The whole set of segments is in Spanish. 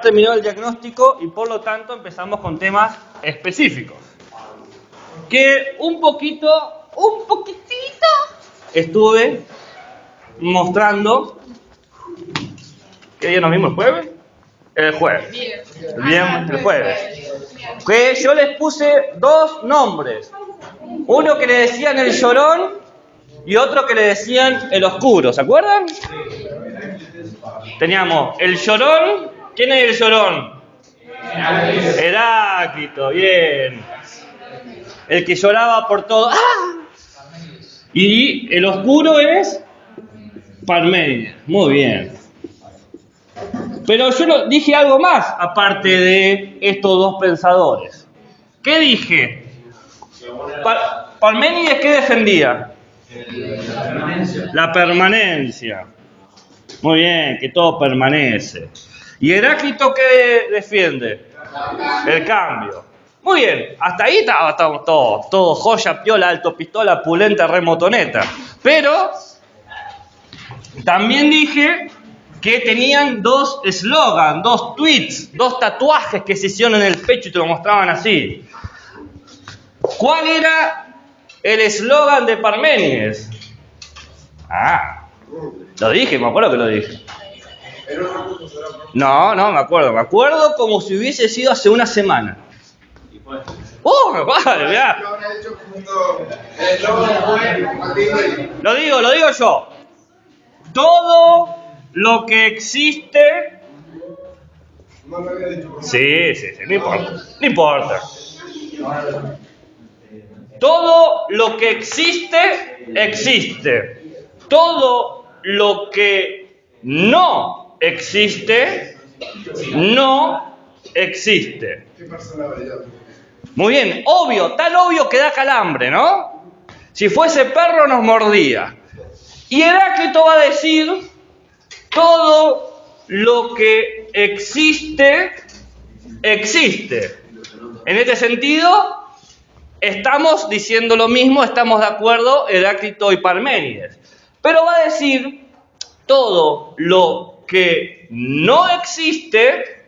terminó el diagnóstico y por lo tanto empezamos con temas específicos. Que un poquitito, estuve mostrando. ¿Qué día nos vimos? ¿El jueves? El jueves. Bien, el jueves. Que yo les puse dos nombres. Uno que le decían el llorón y otro que le decían el oscuro. ¿Se acuerdan? Teníamos el llorón. ¿Quién es el llorón? Heráclito, bien. El que lloraba por todo. ¡Ah! Y el oscuro es Parménides. Muy bien. Pero yo dije algo más aparte de estos dos pensadores. ¿Qué dije? Parménides, ¿qué defendía? La permanencia. Muy bien, que todo permanece. ¿Y Heráclito qué defiende? El cambio. Muy bien, hasta ahí estábamos todo joya, piola, alto pistola, pulenta, remotoneta. Pero también dije que tenían dos eslogans, dos tweets, dos tatuajes que se hicieron en el pecho y te lo mostraban así. ¿Cuál era el eslogan de Parménides? Lo dije, me acuerdo que lo dije. No, me acuerdo como si hubiese sido hace una semana. Vale, ya. Lo digo yo. Todo lo que existe. Sí, no importa. Todo lo que existe, existe. Todo lo que no existe, no existe. Muy bien, obvio, tan obvio que da calambre, ¿no? Si fuese perro nos mordía. Y Heráclito va a decir, todo lo que existe, existe. En este sentido, estamos diciendo lo mismo, estamos de acuerdo, Heráclito y Parménides. Pero va a decir, todo lo que no existe,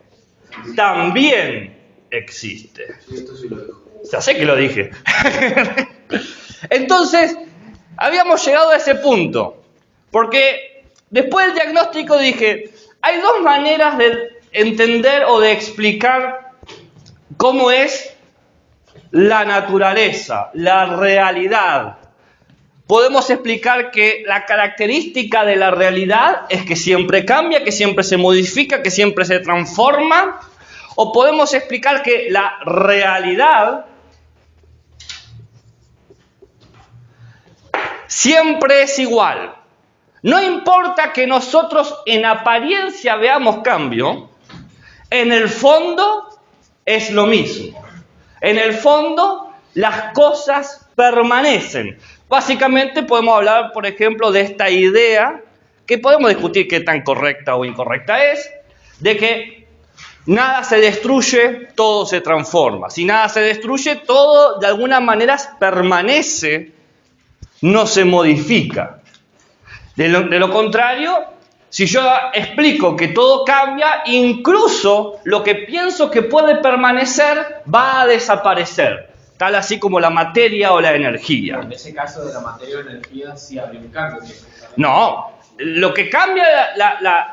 también existe. Ya sé que lo dije. Entonces, habíamos llegado a ese punto. Porque después del diagnóstico dije, hay dos maneras de entender o de explicar cómo es la naturaleza, la realidad. Podemos explicar que la característica de la realidad es que siempre cambia, que siempre se modifica, que siempre se transforma. O podemos explicar que la realidad siempre es igual. No importa que nosotros en apariencia veamos cambio, en el fondo es lo mismo. En el fondo las cosas permanecen. Básicamente podemos hablar, por ejemplo, de esta idea, que podemos discutir qué tan correcta o incorrecta es, de que nada se destruye, todo se transforma. Si nada se destruye, todo de alguna manera permanece, no se modifica. De lo contrario, si yo explico que todo cambia, incluso lo que pienso que puede permanecer va a desaparecer. Tal así como la materia o la energía. En ese caso de la materia o la energía sí habría un cambio. No, lo que cambia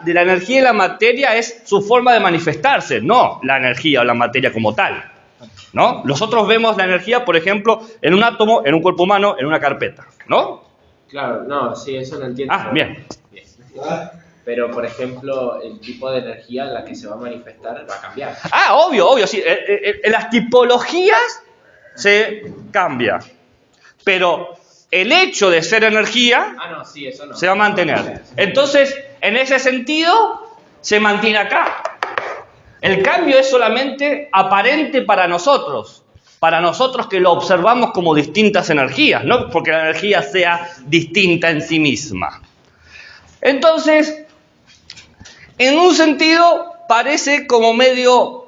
de la energía y la materia es su forma de manifestarse, no la energía o la materia como tal, ¿no? Nosotros vemos la energía, por ejemplo, en un átomo, en un cuerpo humano, en una carpeta, ¿no? Claro, no, sí, eso lo entiendo. Bien. Pero, por ejemplo, el tipo de energía en la que se va a manifestar va a cambiar. Obvio, sí. En las tipologías se cambia. Pero el hecho de ser energía eso no. se va a mantener. Entonces, en ese sentido, se mantiene acá. El cambio es solamente aparente para nosotros que lo observamos como distintas energías, no porque la energía sea distinta en sí misma. Entonces, en un sentido, parece como medio...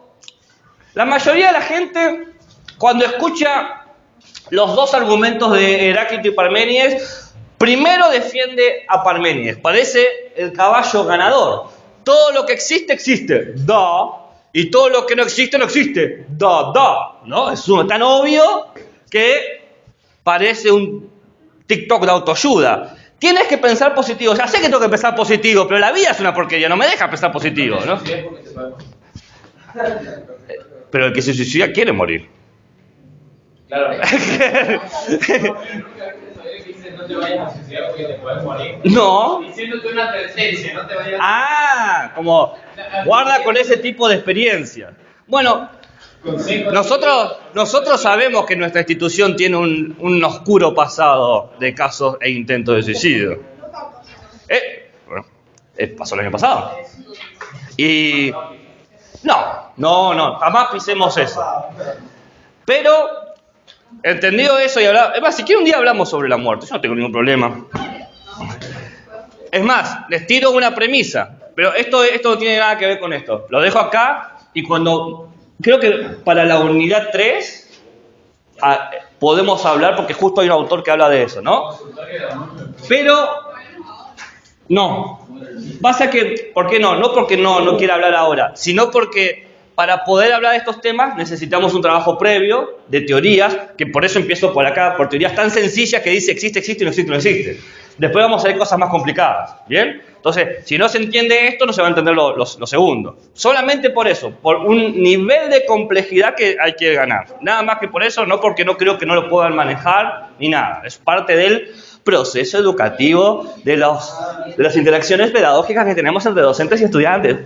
La mayoría de la gente, cuando escucha los dos argumentos de Heráclito y Parménides, primero defiende a Parménides. Parece el caballo ganador. Todo lo que existe, existe. Y todo lo que no existe, no existe. ¿No? Es tan obvio que parece un TikTok de autoayuda. Tienes que pensar positivo. Ya sé que tengo que pensar positivo, pero la vida es una porquería, no me deja pensar positivo, ¿no? Pero el que se suicida quiere morir. Claro. No te vayas a suicidar porque te puedes morir. No. Diciéndote una advertencia, no te vayas como guarda con ese tipo de experiencia. Bueno, nosotros sabemos que nuestra institución tiene un oscuro pasado de casos e intentos de suicidio. Pasó el año pasado. Y no, jamás pisemos eso. Pero, entendido eso y hablado, es más, si quieren un día hablamos sobre la muerte, yo no tengo ningún problema. Es más, les tiro una premisa, pero esto no tiene nada que ver con esto. Lo dejo acá y creo que para la unidad 3 podemos hablar, porque justo hay un autor que habla de eso, ¿no? Pero, no. Pasa que, ¿por qué no? No porque no quiera hablar ahora, sino porque para poder hablar de estos temas necesitamos un trabajo previo de teorías, que por eso empiezo por acá, por teorías tan sencillas que dice existe y no existe. Después vamos a ver cosas más complicadas, ¿bien? Entonces, si no se entiende esto, no se va a entender lo segundo. Solamente por eso, por un nivel de complejidad que hay que ganar. Nada más que por eso, no porque no creo que no lo puedan manejar, ni nada. Es parte del proceso educativo de las interacciones pedagógicas que tenemos entre docentes y estudiantes.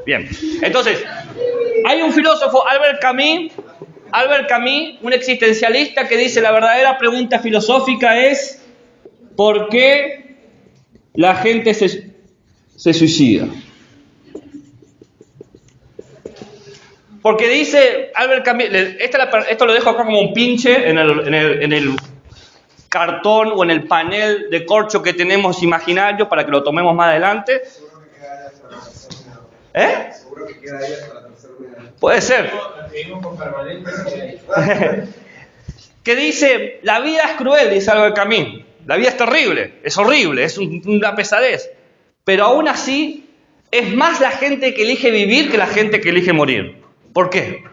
Bien, entonces, hay un filósofo, Albert Camus, un existencialista, que dice: la verdadera pregunta filosófica es ¿por qué la gente se suicida? Porque dice Albert Camus, esto lo dejo acá como un pinche en el cartón o en el panel de corcho que tenemos imaginario para que lo tomemos más adelante. Seguro que queda ahí hasta la tercera unidad. Puede ser. Que dice: la vida es cruel, dice Albert Camus. La vida es terrible, es horrible, es una pesadez. Pero aún así, es más la gente que elige vivir que la gente que elige morir. ¿Por qué?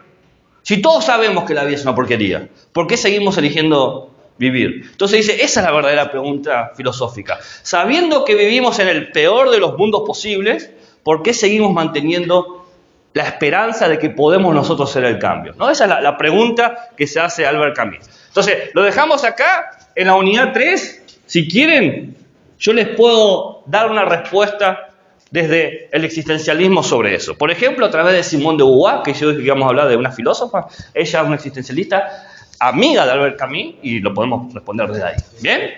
Si todos sabemos que la vida es una porquería, ¿por qué seguimos eligiendo vivir? Entonces dice, esa es la verdadera pregunta filosófica. Sabiendo que vivimos en el peor de los mundos posibles, ¿por qué seguimos manteniendo la esperanza de que podemos nosotros ser el cambio? ¿No? Esa es la pregunta que se hace Albert Camus. Entonces, lo dejamos acá en la unidad 3. Si quieren, yo les puedo dar una respuesta desde el existencialismo sobre eso. Por ejemplo, a través de Simone de Beauvoir, que yo dije que íbamos a hablar de una filósofa. Ella es una existencialista amiga de Albert Camus y lo podemos responder desde ahí. ¿Bien?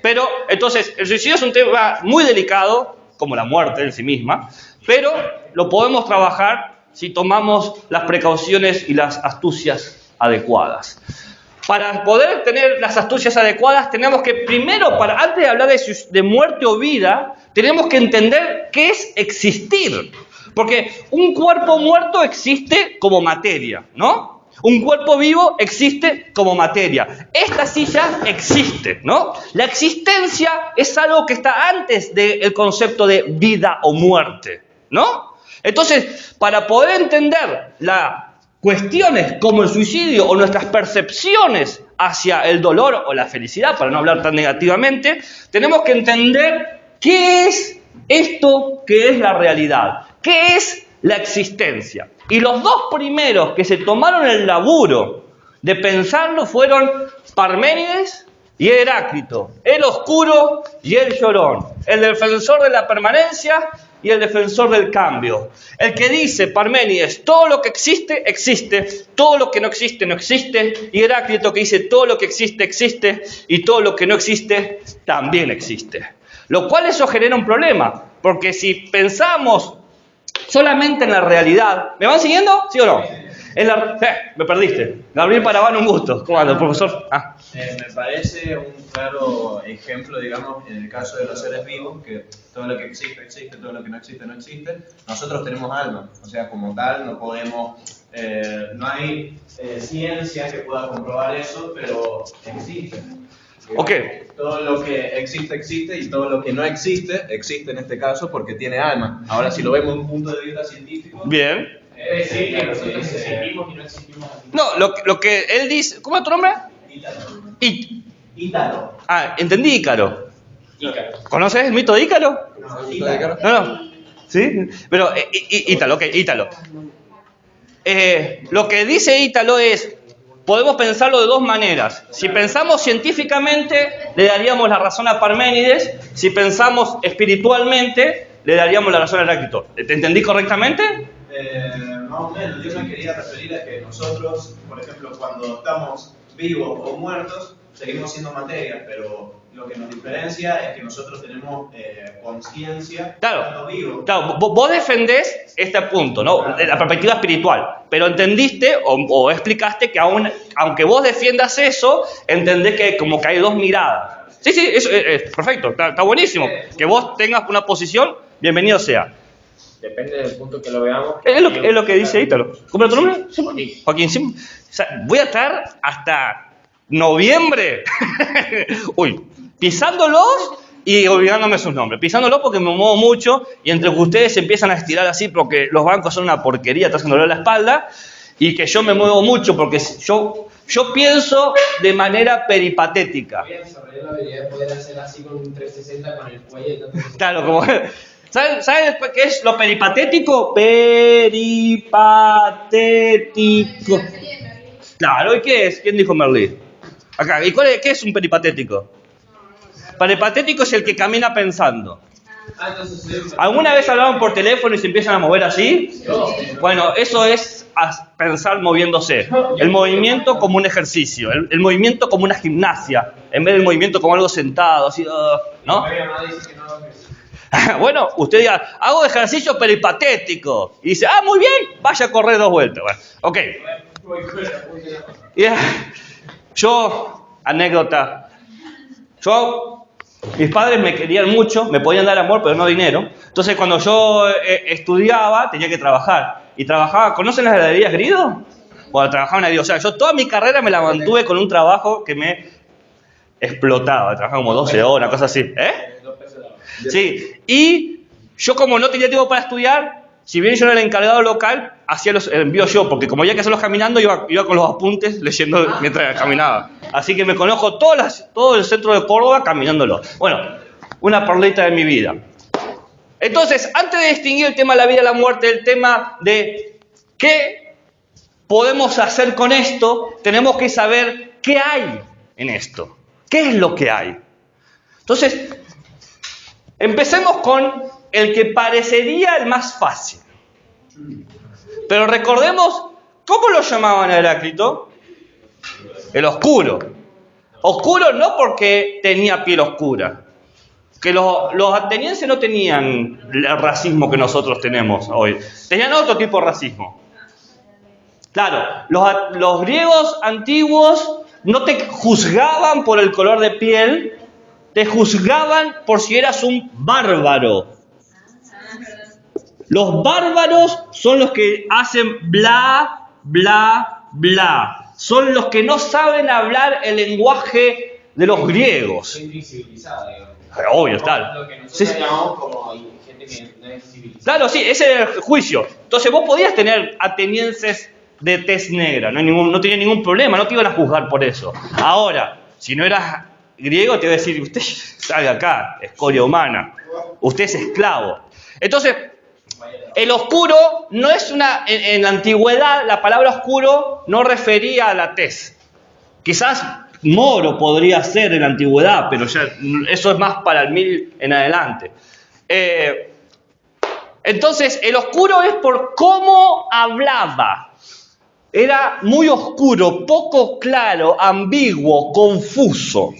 Pero, entonces, el suicidio es un tema muy delicado, como la muerte en sí misma, pero lo podemos trabajar si tomamos las precauciones y las astucias adecuadas. Para poder tener las astucias adecuadas, tenemos que primero, antes de hablar de muerte o vida, tenemos que entender qué es existir. Porque un cuerpo muerto existe como materia, ¿no? Un cuerpo vivo existe como materia. Esta silla existe, ¿no? La existencia es algo que está antes del concepto de vida o muerte, ¿no? Entonces, para poder entender las cuestiones como el suicidio o nuestras percepciones hacia el dolor o la felicidad, para no hablar tan negativamente, tenemos que entender qué es esto que es la realidad, qué es la existencia. Y los dos primeros que se tomaron el laburo de pensarlo fueron Parménides y Heráclito, el oscuro y el llorón, el defensor de la permanencia y el defensor del cambio. El que dice, Parménides, todo lo que existe, existe, todo lo que no existe, no existe, y Heráclito que dice, todo lo que existe, existe, y todo lo que no existe, también existe. Lo cual eso genera un problema, porque si pensamos solamente en la realidad, ¿me van siguiendo? ¿Sí o no? Me perdiste. Gabriel Parabán, un gusto. ¿Cómo anda, profesor? Me parece un claro ejemplo, digamos, en el caso de los seres vivos, que todo lo que existe, existe, todo lo que no existe, no existe. Nosotros tenemos alma, o sea, como tal, no podemos, no hay ciencia que pueda comprobar eso, pero existe. Ok. Todo lo que existe, existe, y todo lo que no existe, existe en este caso porque tiene alma. Ahora, si lo vemos desde un punto de vista científico, bien, Es decir, que nosotros existimos y no existimos. No, lo que él dice... ¿Cómo es tu nombre? Ítalo. Ah, entendí Ícaro. Ícaro. ¿Conoces el mito de Ícaro? Ícaro. No. ¿Sí? Pero Ítalo, ok, Ítalo. Lo que dice Ítalo es, podemos pensarlo de dos maneras. Si pensamos científicamente, le daríamos la razón a Parménides. Si pensamos espiritualmente, le daríamos la razón a Heráclito. ¿Te entendí correctamente? Más o menos, yo me quería referir a que nosotros, por ejemplo, cuando estamos vivos o muertos, seguimos siendo materia, pero lo que nos diferencia es que nosotros tenemos conciencia estando vivos. Claro, vos defendés este punto, ¿no? De la perspectiva espiritual, pero entendiste o explicaste que aunque vos defiendas eso, entendés que como que hay dos miradas. Sí, eso es perfecto, está buenísimo. Que vos tengas una posición, bienvenido sea. Depende del punto que lo veamos. Es lo que dice Ítalo. ¿Cómo es tu nombre? Joaquín. Sí. O sea, voy a estar hasta noviembre, pisándolos y olvidándome sus nombres. Pisándolos porque me muevo mucho y entre que ustedes se empiezan a estirar así porque los bancos son una porquería, te hacen doler la espalda, y que yo me muevo mucho porque yo pienso de manera peripatética. Voy a desarrollar la habilidad de poder hacer así con un 360 con el cuello y tanto. Claro, como... ¿Sabes qué es lo peripatético? Peripatético. Claro, ¿y qué es? ¿Quién dijo Merlí? Acá, ¿y qué es un peripatético? Peripatético es el que camina pensando. ¿Alguna vez hablaban por teléfono y se empiezan a mover así? Bueno, eso es pensar moviéndose. El movimiento como un ejercicio, el movimiento como una gimnasia, en vez del movimiento como algo sentado, así, ¿no? Bueno, usted diga, hago ejercicio peripatético. Y dice, muy bien, vaya a correr 2 vueltas. Bueno, ok. Yo, anécdota. Mis padres me querían mucho, me podían dar amor, pero no dinero. Entonces, cuando yo estudiaba, tenía que trabajar. Y trabajaba, ¿conocen las heladerías Grido? Bueno, trabajaba en la Grido. O sea, yo toda mi carrera me la mantuve con un trabajo que me explotaba. Trabajaba como 12 horas, cosas así. Sí, y yo como no tenía tiempo para estudiar, si bien yo era el encargado local, hacía los envíos yo, porque como había que hacerlos caminando, iba con los apuntes leyendo mientras caminaba. Así que me conozco todo el centro de Córdoba caminándolo. Bueno, una perlita de mi vida. Entonces, antes de distinguir el tema de la vida y la muerte, el tema de qué podemos hacer con esto, tenemos que saber qué hay en esto. ¿Qué es lo que hay? Entonces, empecemos con el que parecería el más fácil. Pero recordemos, ¿cómo lo llamaban a Heráclito? El oscuro. Oscuro no porque tenía piel oscura. Que los atenienses no tenían el racismo que nosotros tenemos hoy. Tenían otro tipo de racismo. Claro, los griegos antiguos no te juzgaban por el color de piel, te juzgaban por si eras un bárbaro. Los bárbaros son los que hacen bla, bla, bla. Son los que no saben hablar el lenguaje de los griegos. Gente incivilizada, digamos. Obvio, está. Lo que nosotros llamamos como gente que no es civilizada. Claro, sí, ese era el juicio. Entonces vos podías tener atenienses de tez negra, no tenía ningún problema, no te iban a juzgar por eso. Ahora, si no eras griego, te iba a decir, usted salga acá, escoria humana, usted es esclavo. Entonces, el oscuro no es en la antigüedad la palabra oscuro no refería a la tez. Quizás moro podría ser en la antigüedad, pero ya eso es más para el 1000 en adelante. Entonces, el oscuro es por cómo hablaba. Era muy oscuro, poco claro, ambiguo, confuso.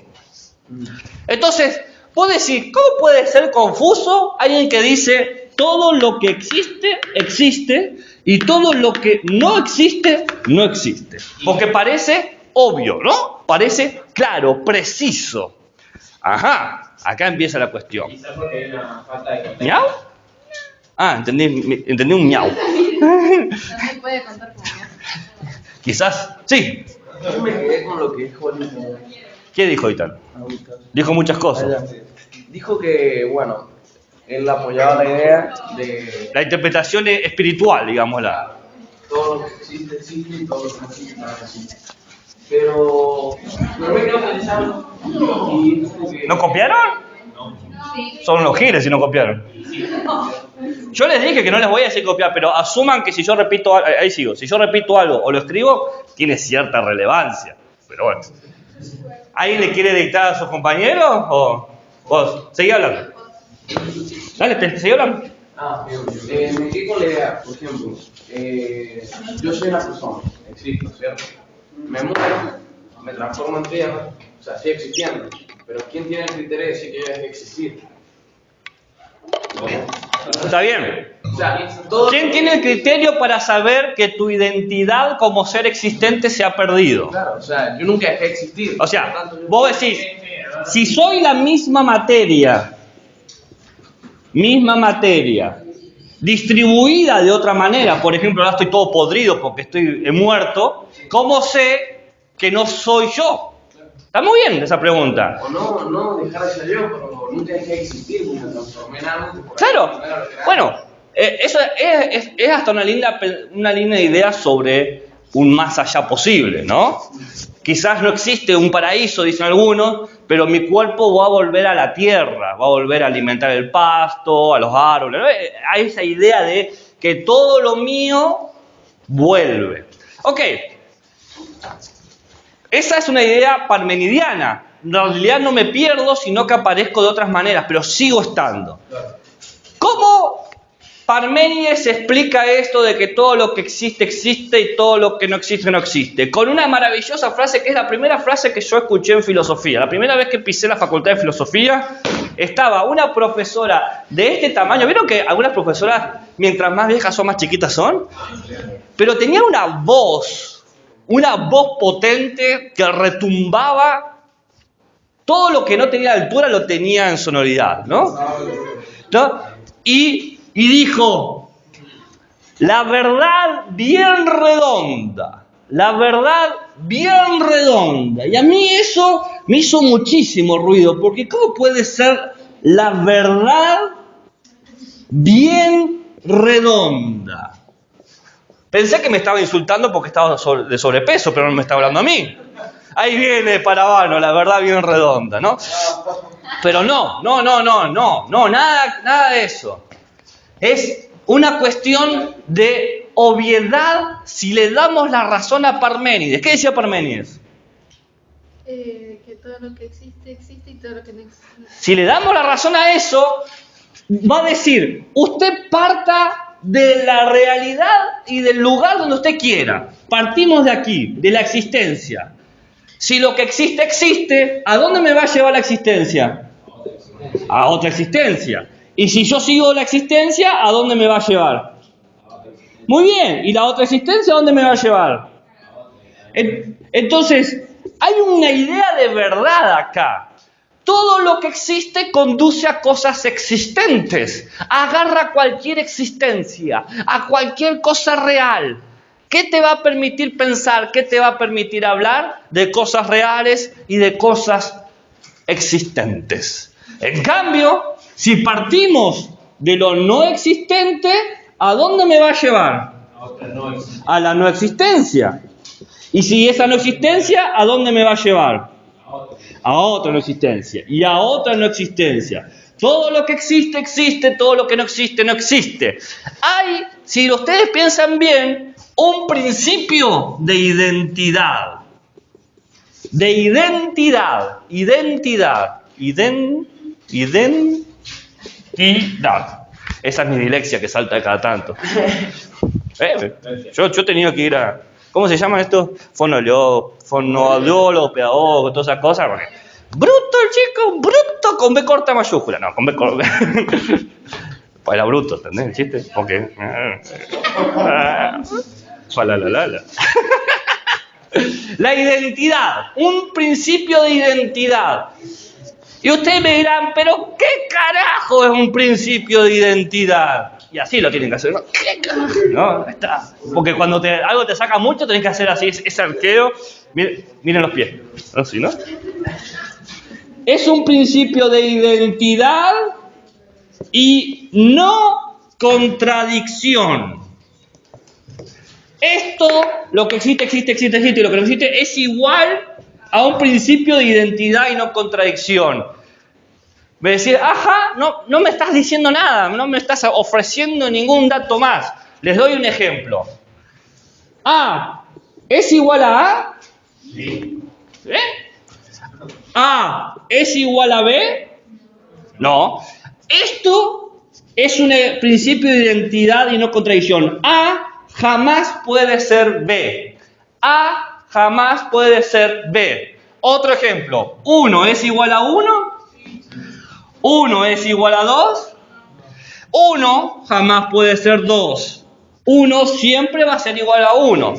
Entonces, vos decís, ¿cómo puede ser confuso alguien que dice todo lo que existe, existe, y todo lo que no existe, no existe? Porque parece obvio, ¿no? Parece claro, preciso. Ajá, acá empieza la cuestión. Quizás porque hay una falta de contexto. ¿Miau? Ah, entendí un miau. No se puede contar como miau. Quizás, sí. Yo me quedé con lo que dijo el... ¿Qué dijo Italo? Dijo muchas cosas. Dijo que, bueno, él apoyaba la idea de... La interpretación espiritual, digámosla. todo lo que existe existe y todo lo que no existe no existe. Pero me quedo pensando y es como que... ¿No copiaron? Son los giles si no copiaron. Yo les dije que no les voy a decir copiar, pero asuman que si yo repito, ahí sigo, si yo repito algo o lo escribo, tiene cierta relevancia. Pero bueno. ¿Alguien le quiere dictar a sus compañeros o vos? Seguí hablando. Dale, seguí hablando. Me quedé con la idea, por ejemplo, yo soy una persona, existo, ¿cierto? Me muero, me transformo en tierra, o sea, sigue existiendo, pero ¿quién tiene el criterio de decir que yo dejé de existir? Está bien. O sea, todo... ¿Quién tiene el criterio para saber que tu identidad como ser existente se ha perdido? Claro, o sea, yo nunca dejé de existir. O sea, vos decís, si soy la misma materia, distribuida de otra manera, por ejemplo, ahora estoy todo podrido porque he muerto, ¿cómo sé que no soy yo? Está muy bien esa pregunta. O no dejar de ser yo, pero nunca dejé de existir, porque me transformé en algo. Claro, bueno, eso es hasta una linda de ideas sobre un más allá posible, ¿no? Quizás no existe un paraíso, dicen algunos, pero mi cuerpo va a volver a la tierra, va a volver a alimentar el pasto, a los árboles, ¿no? Hay esa idea de que todo lo mío vuelve. Ok, esa es una idea parmenidiana. En realidad no me pierdo, sino que aparezco de otras maneras, pero sigo estando. ¿Cómo Parménides explica esto de que todo lo que existe, existe y todo lo que no existe, no existe? Con una maravillosa frase que es la primera frase que yo escuché en filosofía. La primera vez que pisé la facultad de filosofía, estaba una profesora de este tamaño. ¿Vieron que algunas profesoras, mientras más viejas son, más chiquitas son? Pero tenía una voz potente que retumbaba. Todo lo que no tenía altura lo tenía en sonoridad, ¿no? Y dijo, la verdad bien redonda. Y a mí eso me hizo muchísimo ruido, porque ¿cómo puede ser la verdad bien redonda? Pensé que me estaba insultando porque estaba de sobrepeso, pero no me estaba hablando a mí. Ahí viene Paravano, la verdad bien redonda, ¿no? Pero no, nada de eso. Es una cuestión de obviedad si le damos la razón a Parménides. ¿Qué decía Parménides? Que todo lo que existe, existe y todo lo que no existe. Si le damos la razón a eso, va a decir, usted parta de la realidad y del lugar donde usted quiera. Partimos de aquí, de la existencia. Si lo que existe, existe, ¿a dónde me va a llevar la existencia? A otra existencia. Y si yo sigo la existencia, ¿a dónde me va a llevar? Muy bien, ¿y la otra existencia a dónde me va a llevar? Entonces, hay una idea de verdad acá. Todo lo que existe conduce a cosas existentes. Agarra cualquier existencia, a cualquier cosa real. ¿Qué te va a permitir pensar? ¿Qué te va a permitir hablar de cosas reales y de cosas existentes? En cambio, si partimos de lo no existente, ¿a dónde me va a llevar? A la no existencia. Y si esa no existencia, ¿a dónde me va a llevar? A otra no existencia. Y a otra no existencia. Todo lo que existe, existe. Todo lo que no existe, no existe. Hay, si ustedes piensan bien, un principio de identidad. Identidad. Esa es mi dislexia que salta cada tanto. Yo he tenido que ir a... ¿Cómo se llama esto? Fonoaudiólogo, pedagogo, todas esas cosas. Porque, bruto el chico, bruto, con B corta mayúscula. No, con B corta. Pues era bruto, ¿entendés el chiste? Porque... La identidad, un principio de identidad. Y ustedes me dirán, ¿pero qué carajo es un principio de identidad? Y así lo tienen que hacer, ¿no? ¿Qué carajo? No, está. Porque cuando algo te saca mucho, tenés que hacer así, ese arqueo. Miren los pies. Así, ¿no? Es un principio de identidad y no contradicción. esto, lo que existe, y lo que no existe, es igual a un principio de identidad y no contradicción. Me decís, ajá, no me estás diciendo nada, no me estás ofreciendo ningún dato más. Les doy un ejemplo. A es igual a A. Sí. A es igual a B. No. Esto es un principio de identidad y no contradicción. A jamás puede ser B. A jamás puede ser B. Otro ejemplo. 1 es igual a 1. 1 es igual a 2. 1 jamás puede ser 2. 1 siempre va a ser igual a 1.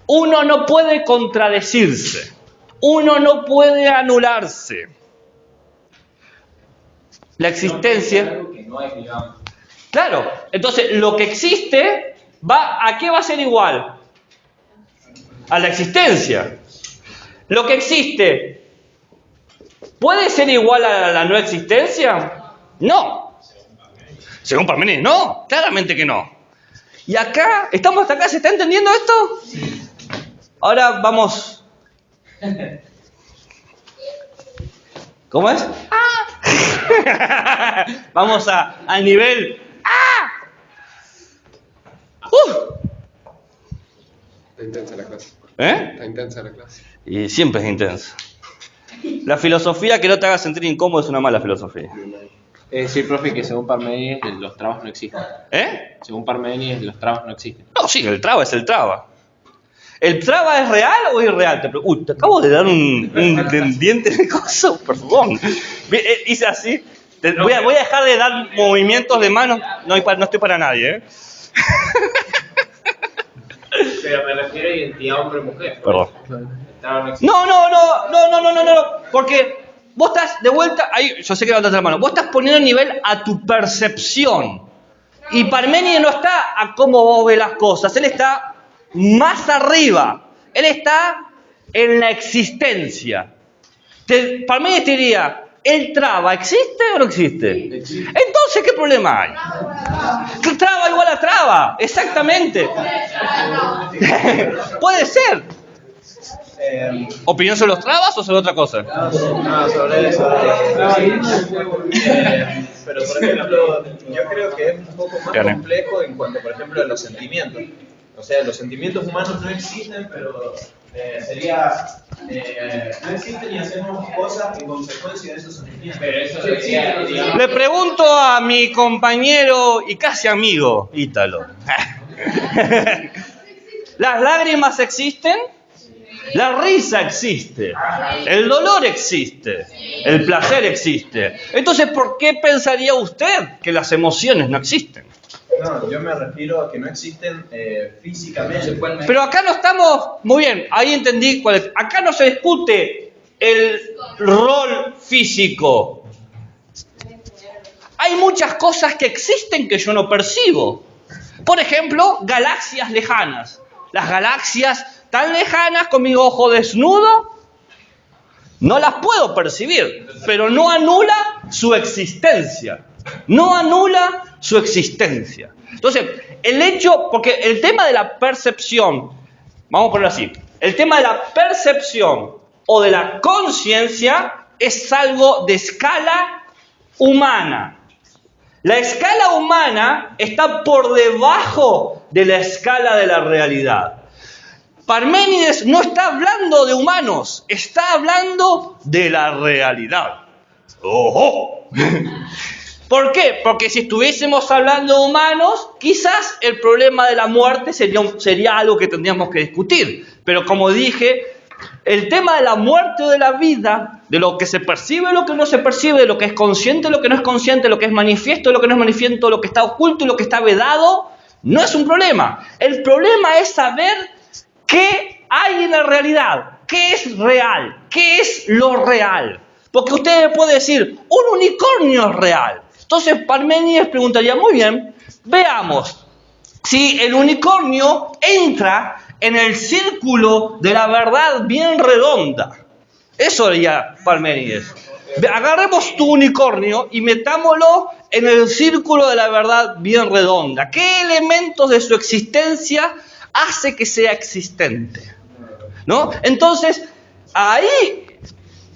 1 no puede contradecirse. 1 no puede anularse. La existencia... Algo que no es, digamos. Claro, entonces lo que existe, ¿a qué va a ser igual? A la existencia. Lo que existe, ¿puede ser igual a la no existencia? No. Según Parménides, no, claramente que no. Y acá, ¿estamos hasta acá? ¿Se está entendiendo esto? Sí. Ahora vamos... ¿Cómo es? ¡Ah! Vamos al nivel... ¡Ah! Está intensa la clase. ¿Eh? Está intensa la clase. Y siempre es intensa. La filosofía que no te haga sentir incómodo es una mala filosofía. Es decir, profe, que según Parménides los trabas no existen. ¿Eh? Según Parménides los trabas no existen. No, sí, el traba es el traba. ¿El traba es real o irreal? Te acabo de dar un diente de coso, perdón. Hice así. Voy a dejar de dar movimientos de mano. No estoy para nadie, ¿eh? Pero me refiero a identidad hombre-mujer. Perdón. El traba no existe. No. Porque vos estás de vuelta. Ahí, yo sé que levantaste la mano. Vos estás poniendo nivel a tu percepción. Y Parménides no está a cómo vos ves las cosas. Él está más arriba. Él está en la existencia. Parménides te diría, ¿el traba existe o no existe? Existe. Entonces, ¿qué problema hay? Traba igual a traba, exactamente. Puede ser. ¿Opinión sobre los trabas o sobre otra cosa? No, sobre eso. Pero, por ejemplo, yo creo que es un poco más complejo en cuanto, por ejemplo, a los sentimientos. O sea, los sentimientos humanos no existen, pero no existen y hacemos cosas en consecuencia de esos sentimientos. Pero eso sería, digamos, Le pregunto a mi compañero y casi amigo, Ítalo. ¿Las lágrimas existen? La risa existe. El dolor existe. El placer existe. Entonces, ¿por qué pensaría usted que las emociones no existen? No, yo me refiero a que no existen físicamente. Pero acá no estamos... Muy bien, ahí entendí cuál es. Acá no se discute el rol físico. Hay muchas cosas que existen que yo no percibo. Por ejemplo, galaxias lejanas. Las galaxias tan lejanas con mi ojo desnudo, no las puedo percibir, pero no anula su existencia. No anula su existencia. Entonces, el hecho, porque el tema de la percepción, vamos a ponerlo así, el tema de la percepción o de la conciencia es algo de escala humana. La escala humana está por debajo de la escala de la realidad. Parménides no está hablando de humanos, está hablando de la realidad. ¡Ojo! ¿Por qué? Porque si estuviésemos hablando de humanos, quizás el problema de la muerte sería algo que tendríamos que discutir. Pero como dije, el tema de la muerte o de la vida, de lo que se percibe, lo que no se percibe, de lo que es consciente, lo que no es consciente, lo que es manifiesto, lo que no es manifiesto, lo que está oculto y lo que está vedado, no es un problema. El problema es saber qué hay en la realidad, qué es real, qué es lo real. Porque usted puede decir, un unicornio es real. Entonces Parménides preguntaría, muy bien, veamos si el unicornio entra en el círculo de la verdad bien redonda. Eso haría Parménides. Agarremos tu unicornio y metámoslo en el círculo de la verdad bien redonda. ¿Qué elementos de su existencia hace que sea existente, ¿no? Entonces, ahí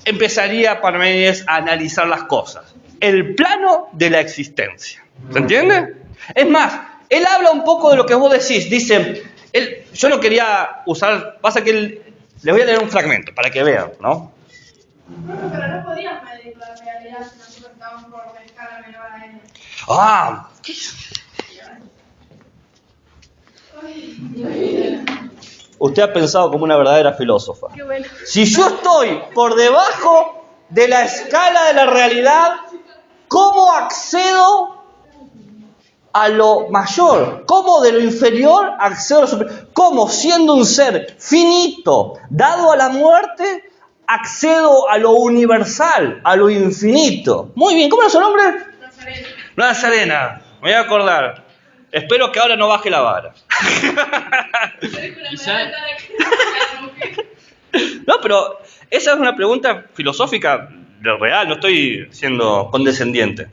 empezaría Parménides a analizar las cosas. El plano de la existencia. ¿Se entiende? Es más, él habla un poco de lo que vos decís. Dice, yo no quería usar, pasa que les voy a leer un fragmento para que vean, ¿no? Pero no podías medir la realidad si nosotros estábamos por una escala menor a n. Ah, ¿qué? Usted ha pensado como una verdadera filósofa. Qué bueno. Si yo estoy por debajo de la escala de la realidad, ¿cómo accedo a lo mayor? ¿Cómo de lo inferior accedo a lo superior? ¿Cómo, siendo un ser finito, dado a la muerte, accedo a lo universal, a lo infinito? Muy bien, ¿cómo es su nombre? Nazareno. Nazarena, me voy a acordar. Espero que ahora no baje la vara. No, pero esa es una pregunta filosófica real, no estoy siendo condescendiente.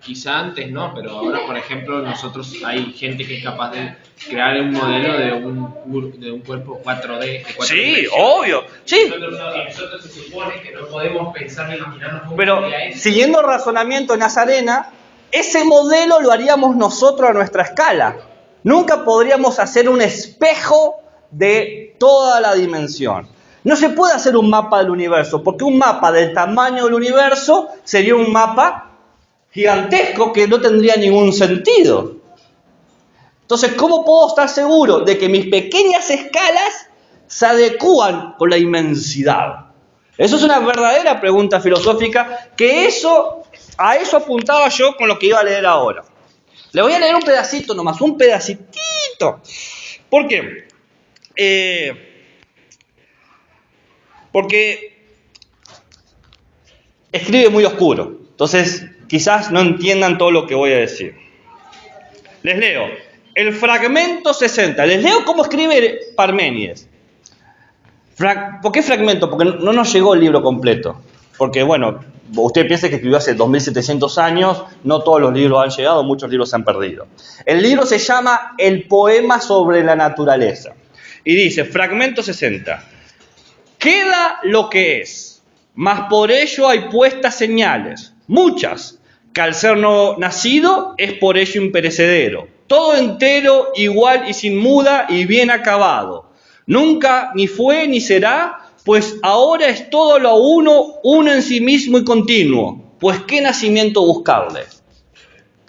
Quizá antes no, pero ahora, por ejemplo, nosotros hay gente que es capaz de crear un modelo de un cuerpo 4D. De 4 Sí, dimensiones. obvio. Sí, Nosotros se supone que no podemos pensar ni imaginarnos cómo pero sería eso. siguiendo el razonamiento de Nazarena, ese modelo lo haríamos nosotros a nuestra escala. Nunca podríamos hacer un espejo de toda la dimensión. No se puede hacer un mapa del universo, porque un mapa del tamaño del universo sería un mapa gigantesco que no tendría ningún sentido. Entonces, ¿cómo puedo estar seguro de que mis pequeñas escalas se adecúan con la inmensidad? Eso es una verdadera pregunta filosófica, que a eso apuntaba yo con lo que iba a leer ahora. Le voy a leer un pedacito nomás, un pedacitito. ¿Por qué? Porque escribe muy oscuro. Entonces, quizás no entiendan todo lo que voy a decir. Les leo. El fragmento 60. Les leo cómo escribe Parménides. ¿Por qué fragmento? Porque no nos llegó el libro completo. Porque, bueno, usted piensa que escribió hace 2700 años, no todos los libros han llegado, muchos libros se han perdido. El libro se llama El poema sobre la naturaleza. Y dice, fragmento 60. Queda lo que es, mas por ello hay puestas señales, muchas, que al ser no nacido es por ello imperecedero. Todo entero, igual y sin muda y bien acabado. Nunca ni fue ni será, pues ahora es todo lo uno en sí mismo y continuo. Pues qué nacimiento buscarle.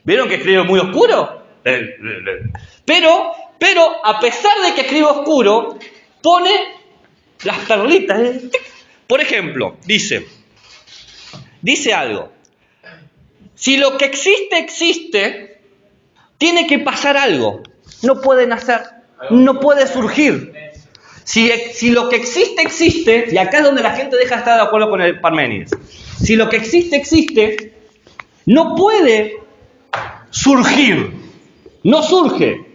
¿Vieron que escribe muy oscuro? Pero a pesar de que escribe oscuro, pone las perlitas. Por ejemplo, dice algo. Si lo que existe, tiene que pasar algo. No puede nacer, no puede surgir. Si lo que existe, y acá es donde la gente deja de estar de acuerdo con el Parménides. Si lo que existe, no puede surgir. No surge,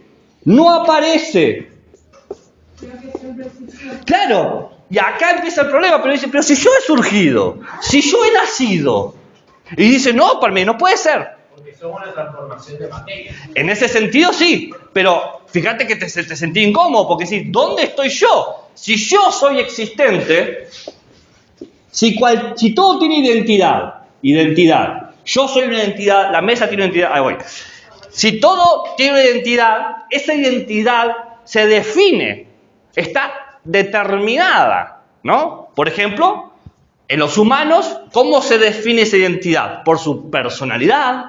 no aparece. Claro, y acá empieza el problema, pero dice, pero si yo he surgido, si yo he nacido. Y dice, no, Parménides, no puede ser. Porque somos una transformación de materia. En ese sentido sí, pero fíjate que te sentí incómodo, porque decís, ¿dónde estoy yo? Si yo soy existente, si todo tiene identidad, yo soy una identidad, la mesa tiene una identidad, ahí voy. Si todo tiene una identidad, esa identidad se define, está determinada, ¿no? Por ejemplo, en los humanos, ¿cómo se define esa identidad? Por su personalidad,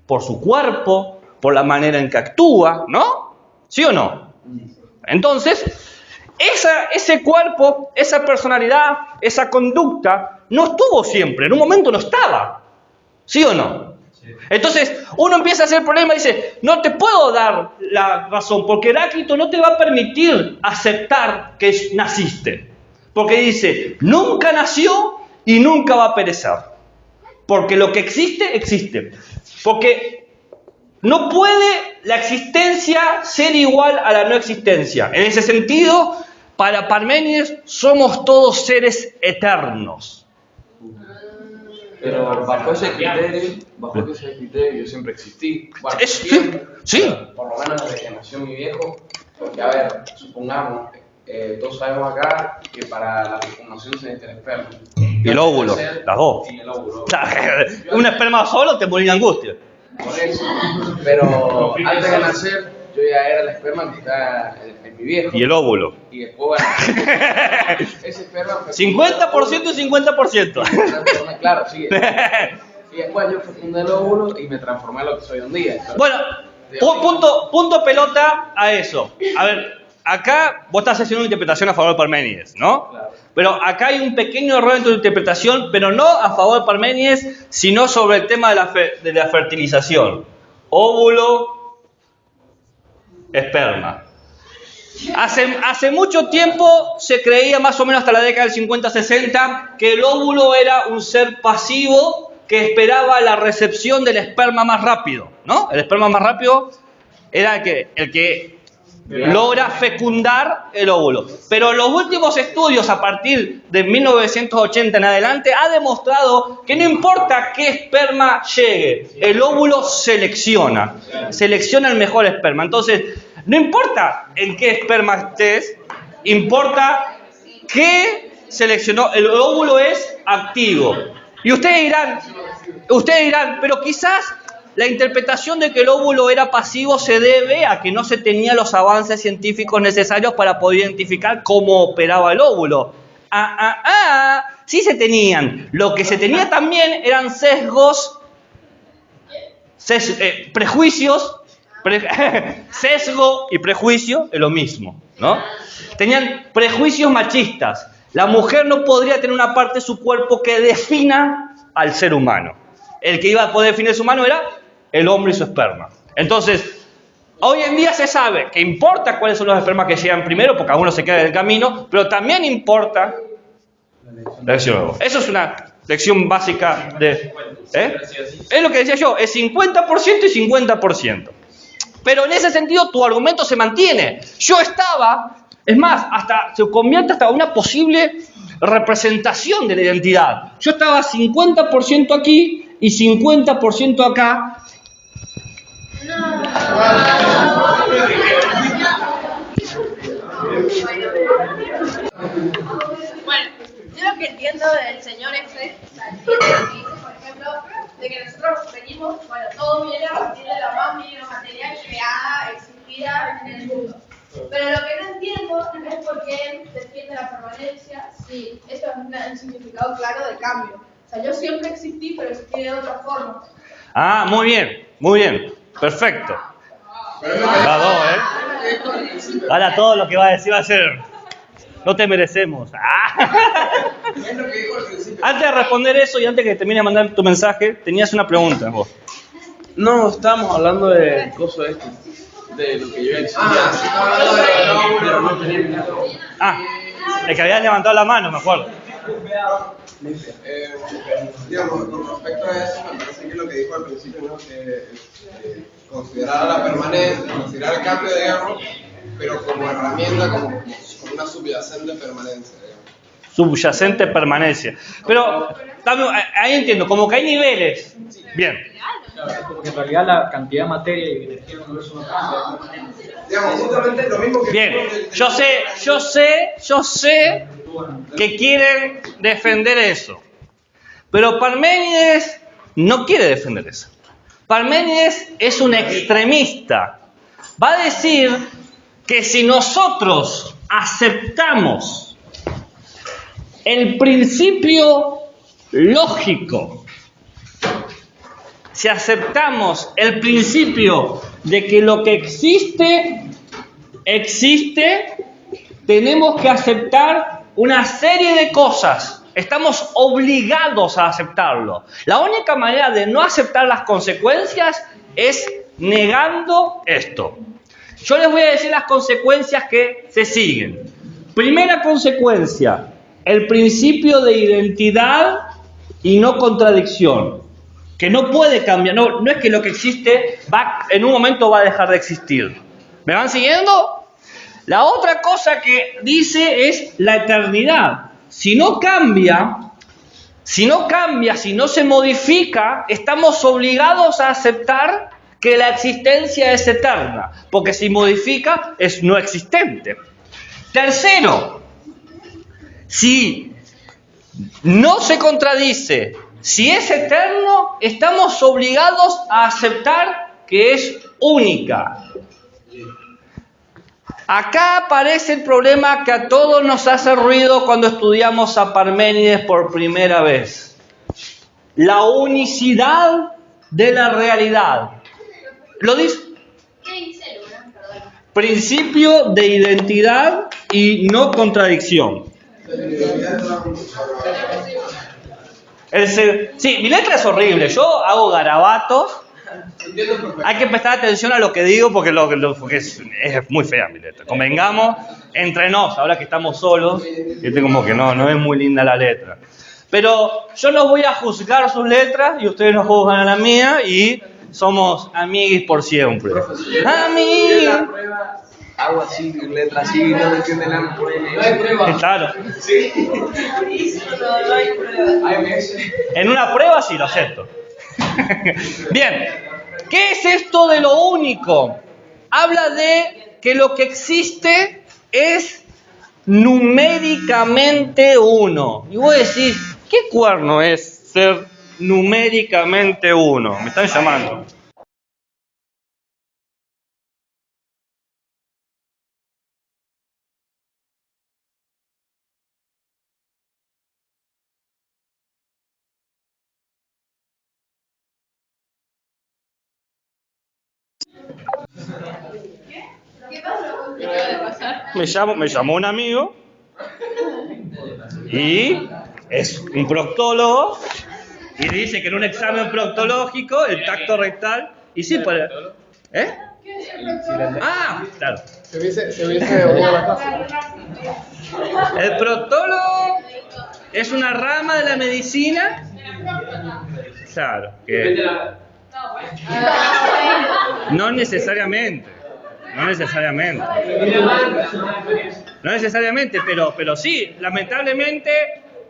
por su cuerpo, por la manera en que actúa, ¿no? ¿Sí o no? Entonces, ese cuerpo, esa personalidad, esa conducta, no estuvo siempre, en un momento no estaba. ¿Sí o no? Sí. Entonces, uno empieza a hacer problema y dice, no te puedo dar la razón, porque Heráclito no te va a permitir aceptar que naciste. Porque dice, nunca nació y nunca va a perecer. Porque lo que existe. Porque no puede la existencia ser igual a la no existencia. En ese sentido, para Parménides, somos todos seres eternos. Pero bajo ese criterio yo siempre existí. Bueno, Sí. por lo menos desde que nació mi viejo, Porque, a ver, supongamos, todos sabemos acá que para la fecundación se necesita el esperma. Y el óvulo, las dos. Y el óvulo. Un esperma solo te moría de angustia. Por eso. Pero antes de nacer, yo ya era el esperma que está en mi viejo. Y el óvulo. Y después, bueno, ese esperma... 50% y 50%. Claro, sí. Y después yo fecundé el óvulo y me transformé en lo que soy un día. Entonces, Bueno, punto pelota a eso. A ver, acá vos estás haciendo una interpretación a favor de Parménides, ¿no? Claro. Pero acá hay un pequeño error en tu interpretación, pero no a favor de Parménides, sino sobre el tema de la fertilización. Óvulo, esperma. Hace mucho tiempo se creía, más o menos hasta la década del 50-60, que el óvulo era un ser pasivo que esperaba la recepción del esperma más rápido, ¿no? El esperma más rápido era el que logra fecundar el óvulo. Pero los últimos estudios a partir de 1980 en adelante ha demostrado que no importa qué esperma llegue, el óvulo selecciona el mejor esperma. Entonces, no importa en qué esperma estés, importa qué seleccionó. El óvulo es activo. Y ustedes dirán, pero quizás la interpretación de que el óvulo era pasivo se debe a que no se tenían los avances científicos necesarios para poder identificar cómo operaba el óvulo. Sí se tenían. Lo que se tenía también eran prejuicios. Sesgo y prejuicio es lo mismo, ¿no? Tenían prejuicios machistas. La mujer no podría tener una parte de su cuerpo que defina al ser humano. El que iba a poder definir al ser humano era el hombre y su esperma. Entonces, hoy en día se sabe que importa cuáles son los espermas que llegan primero, porque algunos se quedan en el camino, pero también importa la elección. Eso es una lección básica de... Es lo que decía yo, es 50% y 50%. Pero en ese sentido tu argumento se mantiene. Yo estaba, es más, se convierte hasta una posible representación de la identidad. Yo estaba 50% aquí y 50% acá. Bueno, yo lo que entiendo del señor ese, que dice, por ejemplo, de que nosotros venimos, bueno, todo viene a partir de la más mínima materia creada, existida en el mundo. Pero lo que no entiendo es por qué él defiende la permanencia si eso es un significado claro de cambio. O sea, yo siempre existí, pero existí de otra forma. Ah, muy bien, perfecto. Las dos, Ahora todo lo que va a decir va a ser, no te merecemos. Antes de responder eso y antes que termine de mandar tu mensaje, tenías una pregunta vos. No, estábamos hablando del coso este, de lo que yo existía. Pero no tenía micrófono. El que había levantado la mano, me acuerdo. Digamos, con respecto a eso, me parece que lo que dijo al principio, ¿no? Que considerar la permanencia, considerar el cambio, digamos, pero como herramienta, como una subyacente permanencia, digamos. Subyacente permanencia. Pero, ahí entiendo, como que hay niveles. Bien. Porque en realidad la cantidad de materia y energía del universo no cambia. Digamos, justamente lo mismo que... Bien, yo sé que quieren defender eso. Pero Parménides no quiere defender eso. Parménides es un extremista. Va a decir que si nosotros aceptamos el principio lógico, si aceptamos el principio de que lo que existe, tenemos que aceptar una serie de cosas. Estamos obligados a aceptarlo. La única manera de no aceptar las consecuencias es negando esto. Yo les voy a decir las consecuencias que se siguen. Primera consecuencia, el principio de identidad y no contradicción. Que no puede cambiar, no es que lo que existe en un momento va a dejar de existir. ¿Me van siguiendo? La otra cosa que dice es la eternidad. Si no cambia, si no se modifica, estamos obligados a aceptar que la existencia es eterna, porque si modifica es no existente. Tercero, si no se contradice, si es eterno, estamos obligados a aceptar que es única. Acá aparece el problema que a todos nos hace ruido cuando estudiamos a Parménides por primera vez. La unicidad de la realidad. Lo dice. ¿Qué dice Luna? Perdón. Principio de identidad y no contradicción. Sí, mi letra es horrible. Yo hago garabatos. Hay que prestar atención a lo que digo porque es muy fea mi letra. Convengamos entre nos, ahora que estamos solos, como que no es muy linda la letra. Pero yo no voy a juzgar sus letras y ustedes no juzgan a la mía y somos amiguis por siempre. Amiguis. Hago así, letra así, no me entienden la prueba. Claro. Sí. Hay veces. En una prueba sí lo acepto. Bien, ¿qué es esto de lo único? Habla de que lo que existe es numéricamente uno. Y vos decís, ¿qué cuerno es ser numéricamente uno? Me están llamando. ¿Qué pasó? ¿Qué puede pasar? Me llamó un amigo y es un proctólogo y dice que en un examen proctológico el tacto rectal y sí para claro. Se hubiese unido la clase. El proctólogo es una rama de la medicina. Claro, que no necesariamente, pero sí, lamentablemente,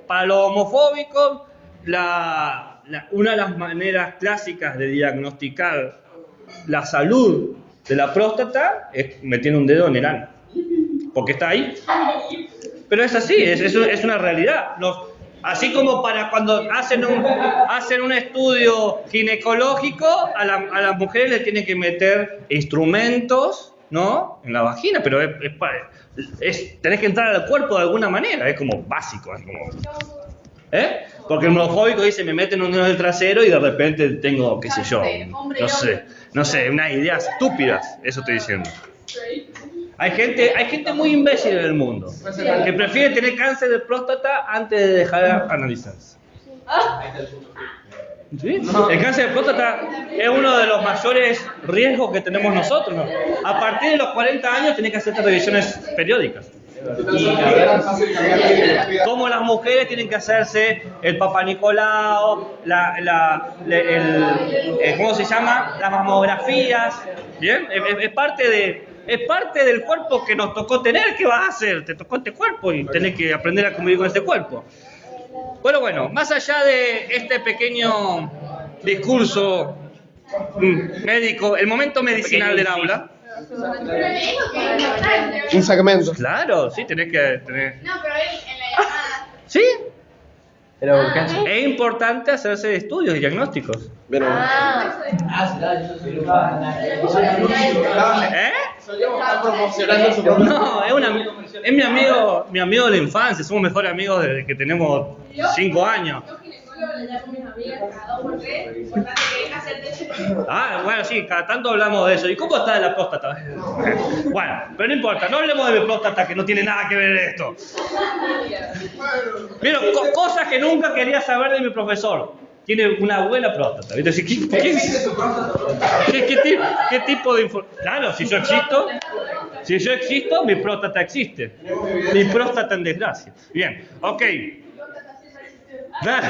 para los homofóbicos, una de las maneras clásicas de diagnosticar la salud de la próstata es metiendo un dedo en el ano, porque está ahí. Pero es así, es una realidad. Así como para cuando hacen un estudio ginecológico, a las mujeres les tienen que meter instrumentos, ¿no?, en la vagina, pero tenés que entrar al cuerpo de alguna manera, es como básico, porque el homofóbico dice, me meten un dedo en el trasero y de repente tengo, qué sé yo, no sé, unas ideas estúpidas, eso estoy diciendo. Hay gente muy imbécil en el mundo que prefiere tener cáncer de próstata antes de dejar analizarse. ¿Sí? El cáncer de próstata es uno de los mayores riesgos que tenemos nosotros, ¿no? A partir de los 40 años tenés que hacerte revisiones periódicas. Como las mujeres tienen que hacerse el Papa Nicolau, ¿cómo se llama? Las mamografías, ¿bien? Es parte del cuerpo que nos tocó tener. ¿Qué vas a hacer? Te tocó este cuerpo y tenés que aprender a convivir con este cuerpo. Bueno, más allá de este pequeño discurso médico, el momento medicinal del aula. Un segmento. Claro, sí, tenés que tener. No, pero en la llamada. Sí. Era urgencia. Es importante hacerse estudios y diagnósticos. Está promocionando su programa. No, es mi amigo de la infancia, somos mejores amigos desde que tenemos 5 años. Yo ginecólogo le llamo a mis amigas cada 2 por 3, importante que hacerte ese. Bueno, sí, cada tanto hablamos de eso. ¿Y cómo está de la próstata? Bueno, pero no importa, no hablemos de mi próstata, que no tiene nada que ver esto. Pero cosas que nunca quería saber de mi profesor. Tiene una buena próstata. ¿Viste? ¿Qué tipo de información? Claro, si yo existo, mi próstata existe. Mi próstata en desgracia. Bien, ok. Claro.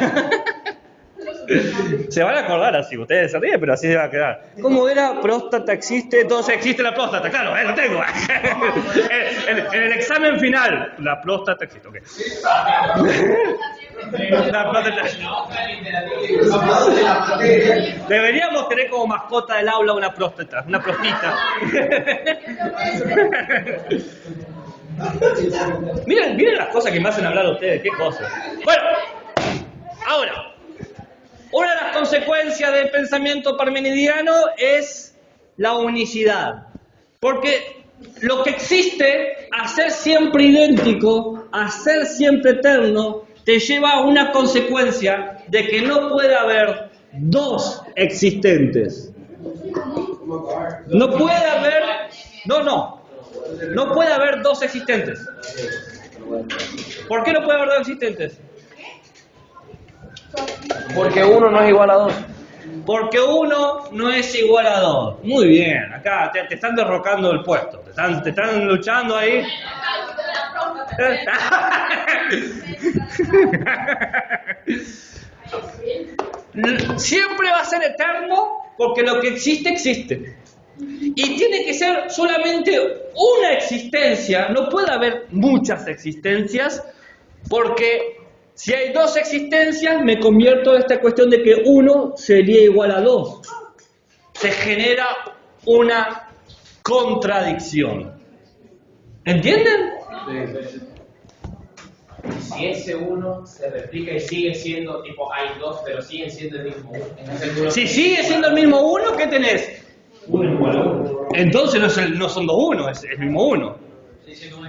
Se van a acordar así, ustedes se ríen, pero así se va a quedar. ¿Cómo era? Próstata existe, entonces existe la próstata, claro, lo tengo. En el examen final, la próstata existe, ok. Una próstata. Deberíamos tener como mascota del aula una próstata, una prostita. Miren las cosas que me hacen hablar a ustedes, qué cosas. Bueno, ahora, una de las consecuencias del pensamiento parmenidiano es la unicidad. Porque lo que existe, a ser siempre idéntico, a ser siempre eterno, te lleva a una consecuencia de que no puede haber dos existentes. No puede haber... No puede haber dos existentes. ¿Por qué no puede haber dos existentes? Porque uno no es igual a dos. Porque uno no es igual a dos. Muy bien, acá te están derrocando el puesto. Te están luchando ahí. Siempre va a ser eterno porque lo que existe, existe. Y tiene que ser solamente una existencia, no puede haber muchas existencias, porque si hay dos existencias me convierto en esta cuestión de que uno sería igual a dos. Se genera una contradicción. ¿Entienden? Si ese uno se replica y sigue siendo, tipo, hay dos, pero siguen siendo el mismo uno. Si sigue siendo el mismo uno, ¿qué tenés? Uno igual a uno. Entonces no son dos uno, es el mismo uno.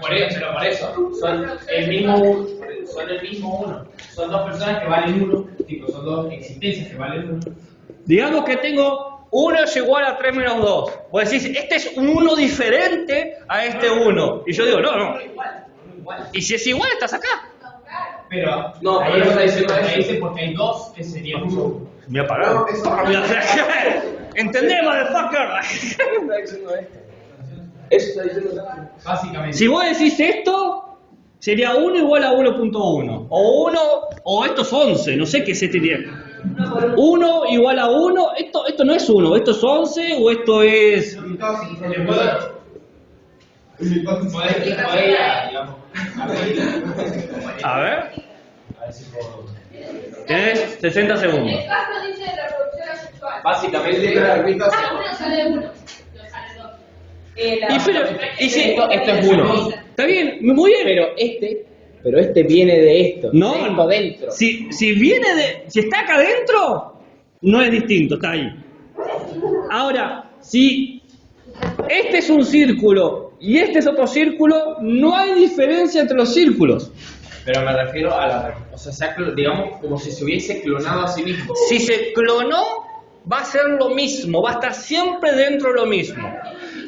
Por eso, son el mismo uno. Son dos personas que valen uno, tipo, son dos existencias que valen uno. Digamos que tengo 1 es igual a 3 menos 2. Vos decís, este es un 1 diferente a este 1. Y yo digo, no. Y si es igual, estás acá. Pero No, ahí pero está no diciendo está que dice porque hay dos que serían uno. Me ha pagado. ¿Entendés, motherfucker? Eso está diciendo. Básicamente. Si vos decís esto, sería 1 igual a 1.1. O 1, o esto es 11, no sé qué se diría. 1 igual a 1, esto no es 1, esto es 11 o esto es... A ver. Tienes 60 segundos. El caso dice reproducción asexual. Básicamente, Uno sale uno. Y si, Esto es uno. está bien, muy bien. Pero este viene de esto. No, de esto dentro. Si viene de, si está acá adentro, no es distinto, está ahí. Ahora, si este es un círculo y este es otro círculo, no hay diferencia entre los círculos. pero me refiero a la... O sea, digamos, como si se hubiese clonado a sí mismo. Si se clonó, va a ser lo mismo, va a estar siempre dentro de lo mismo.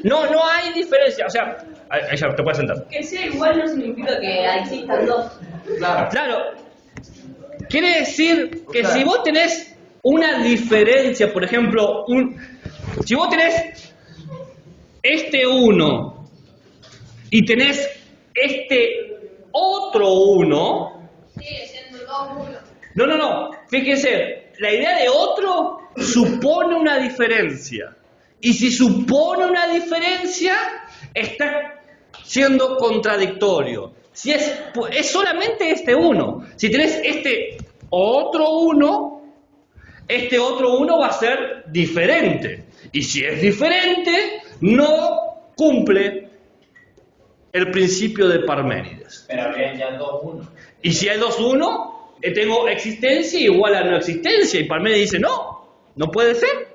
No hay diferencia, o sea, ella te puedes sentar. Que sea igual no significa que existan dos. Claro. Quiere decir que si vos tenés una diferencia, por ejemplo, si vos tenés este 1 y tenés este otro 1, Sigue siendo dos uno. no, fíjense, la idea de otro supone una diferencia. Y si supone una diferencia, está siendo contradictorio. Si es solamente este 1. Si tenés este otro 1, este otro 1 va a ser diferente. Y si es diferente, no cumple el principio de Parménides. Pero habrían ya dos uno. Y si hay dos 1, tengo existencia igual a no existencia. Y Parménides dice, no puede ser.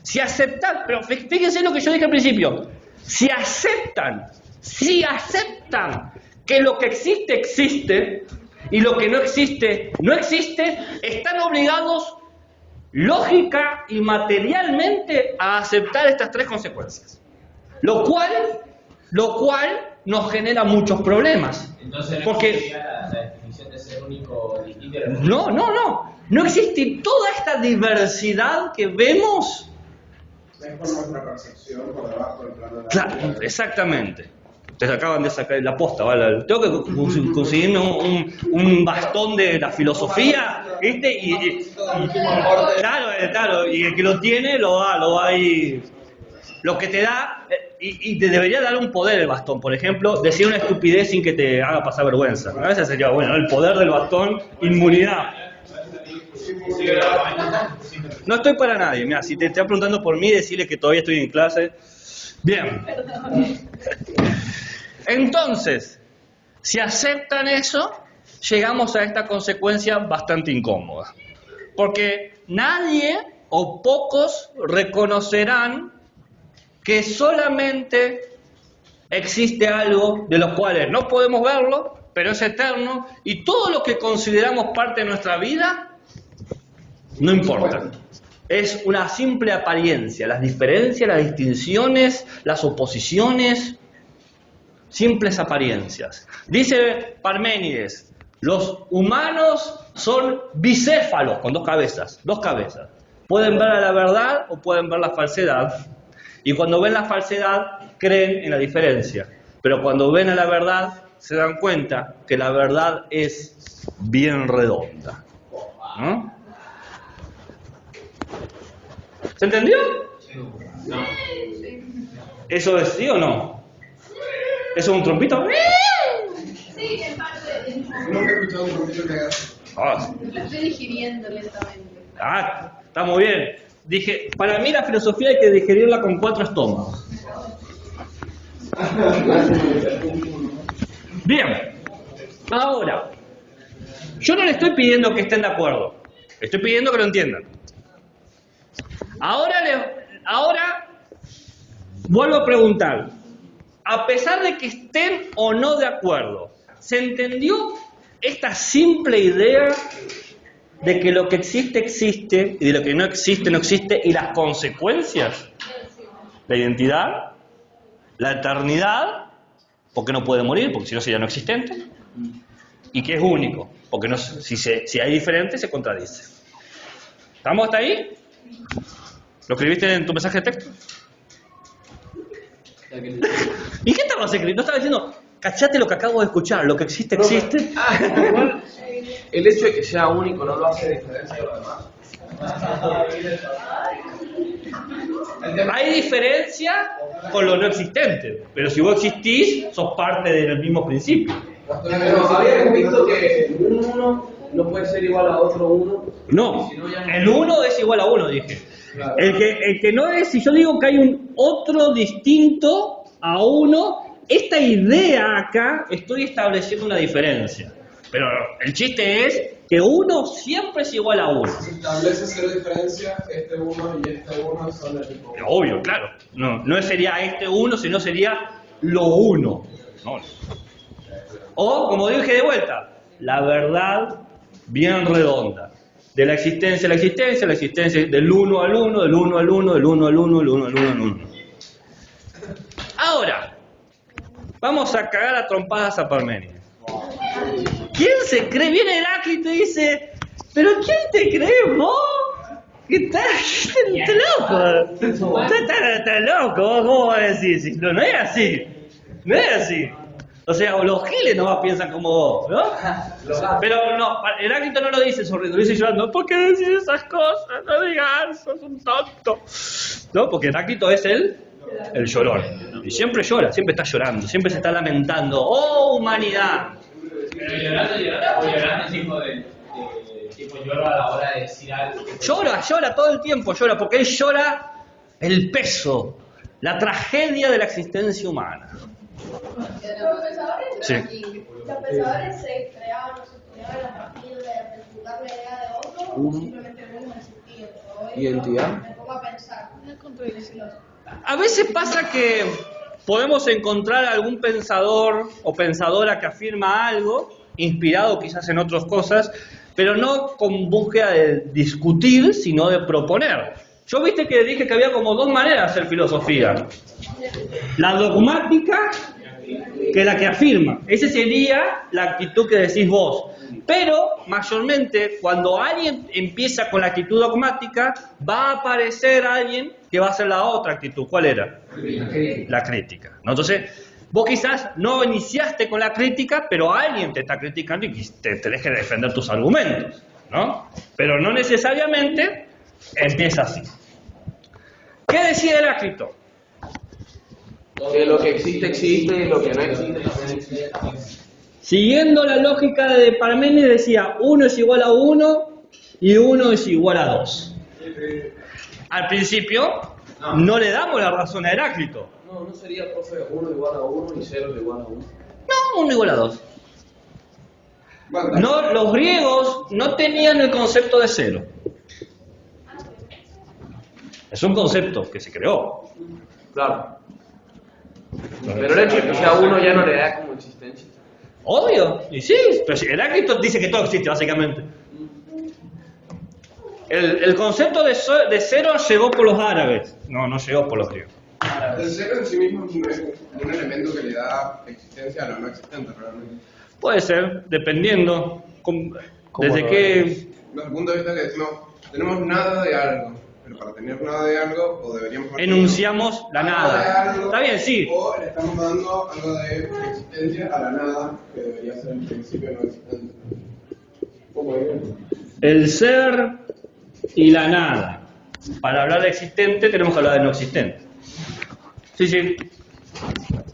Si aceptan, pero fíjense lo que yo dije al principio, si aceptan que lo que existe, existe, y lo que no existe, no existe, están obligados lógica y materialmente a aceptar estas tres consecuencias. Lo cual nos genera muchos problemas. Entonces, porque la definición de ser único, distinto. no existe toda esta diversidad que vemos. Es por nuestra percepción por debajo del plano de la Claro, exactamente. Te acaban de sacar la posta, ¿vale? Tengo que conseguirme un bastón de la filosofía, ¿viste? Claro, y el que lo tiene lo va ahí. Lo que te da, y te debería dar un poder el bastón. Por ejemplo, decir una estupidez sin que te haga pasar vergüenza. A veces sería bueno, el poder del bastón, inmunidad. No estoy para nadie. Mira, si te estás preguntando por mí, decirle que todavía estoy en clase. Bien. Entonces, si aceptan eso, llegamos a esta consecuencia bastante incómoda. Porque nadie o pocos reconocerán que solamente existe algo de lo cual no podemos verlo, pero es eterno, y todo lo que consideramos parte de nuestra vida no importa. Es una simple apariencia. Las diferencias, las distinciones, las oposiciones, simples apariencias. Dice Parménides, los humanos son bicéfalos, con dos cabezas. Pueden ver a la verdad o pueden ver la falsedad. Y cuando ven la falsedad, creen en la diferencia. Pero cuando ven a la verdad, se dan cuenta que la verdad es bien redonda. ¿No? ¿Se entendió? No. ¿Eso es sí o no? ¿Eso es un trompito? Sí, en parte. Nunca he escuchado un trompito que haga. Lo estoy digiriendo lentamente. Está muy bien. Dije, para mí la filosofía hay que digerirla con 4 estómagos. Bien. Ahora, yo no le estoy pidiendo que estén de acuerdo. Estoy pidiendo que lo entiendan. Ahora vuelvo a preguntar. A pesar de que estén o no de acuerdo, ¿se entendió esta simple idea de que lo que existe, existe, y de lo que no existe, no existe, y las consecuencias? La identidad, la eternidad, porque no puede morir, porque si no sería no existente, y que es único, porque no, si hay diferente se contradice. ¿Estamos hasta ahí? ¿Lo escribiste en tu mensaje de texto? ¿Y qué estabas escribiendo? ¿No estabas diciendo, cachate lo que acabo de escuchar, lo que existe, existe? Igual, el hecho de que sea único no lo hace diferencia de lo demás. Hay diferencia con lo no existente, pero si vos existís, sos parte del mismo principio. Pero habíamos visto que un uno no puede ser igual a otro uno. No, el uno es igual a uno, dije. Claro. El que no es, si yo digo que hay un otro distinto a uno, esta idea acá, estoy estableciendo una diferencia. Pero el chiste es que uno siempre es igual a uno. Si establece cero diferencia, este uno y este uno son el mismo. Obvio, claro. No sería este uno, sino sería lo uno. No. O, como dije de vuelta, la verdad bien redonda. De la existencia a la existencia, del uno al uno, del uno al uno, del uno al uno, del uno al uno al uno. Ahora, vamos a cagar a trompadas a Parménides. ¿Quién se cree? Viene Heráclito y dice, ¿pero quién te cree vos? ¿Qué estás loco? Estás loco, ¿cómo vas a decir? Si no es así. No es así. O sea, los giles nomás piensan como vos, ¿no? Pero no, Heráclito no lo dice sonriendo, lo dice llorando. ¿Por qué decís esas cosas? No digas, sos un tonto. ¿No? Porque Heráclito es el llorón. Y siempre llora, siempre está llorando, siempre se está lamentando. ¡Oh, humanidad! Pero llorando tipo lloro a la hora de decir algo. Llora todo el tiempo, llora, porque él llora el peso, la tragedia de la existencia humana. Los pensadores, Sí. los pensadores se creaban o se estudiaban a partir de refutar la idea de otro o simplemente el uno existía. ¿Identidad? Me pongo a pensar. A veces pasa que podemos encontrar algún pensador o pensadora que afirma algo, inspirado quizás en otras cosas, pero no con búsqueda de discutir, sino de proponer. Yo viste que dije que había como 2 maneras de hacer filosofía. La dogmática, que es la que afirma. Esa sería la actitud que decís vos. Pero, mayormente, cuando alguien empieza con la actitud dogmática, va a aparecer alguien que va a hacer la otra actitud. ¿Cuál era? La crítica. ¿No? Entonces, vos quizás no iniciaste con la crítica, pero alguien te está criticando y te tenés que defender tus argumentos, ¿no? Pero no necesariamente empieza así. ¿Qué decía Heráclito? Que lo que existe existe y lo que no existe también existe. Siguiendo la lógica de Parménides decía 1 es igual a 1 y 1 es igual a 2. Al principio no le damos la razón a Heráclito. No sería, profe, 1 igual a 1 y 0 igual a 1. No, 1 igual a 2. No, los griegos no tenían el concepto de cero. Es un concepto que se creó. Claro. Pero el hecho de que sea 1 ya no le da como existencia. Obvio, y sí, pero si Heráclito dice que todo existe, básicamente. El concepto de cero llegó por los árabes, no llegó por los griegos. El cero en sí mismo es un elemento que le da existencia a lo no existente realmente. Puede ser, dependiendo. Desde que. Desde el punto de vista que decimos, tenemos nada de algo, pero para tener nada de algo, o deberíamos... Enunciamos la nada. Algo, Está bien, sí. O le estamos dando algo de existencia a la nada, que debería ser el principio no existente. ¿Cómo es? El ser y la nada. Para hablar de existente tenemos que hablar de no existente. Sí.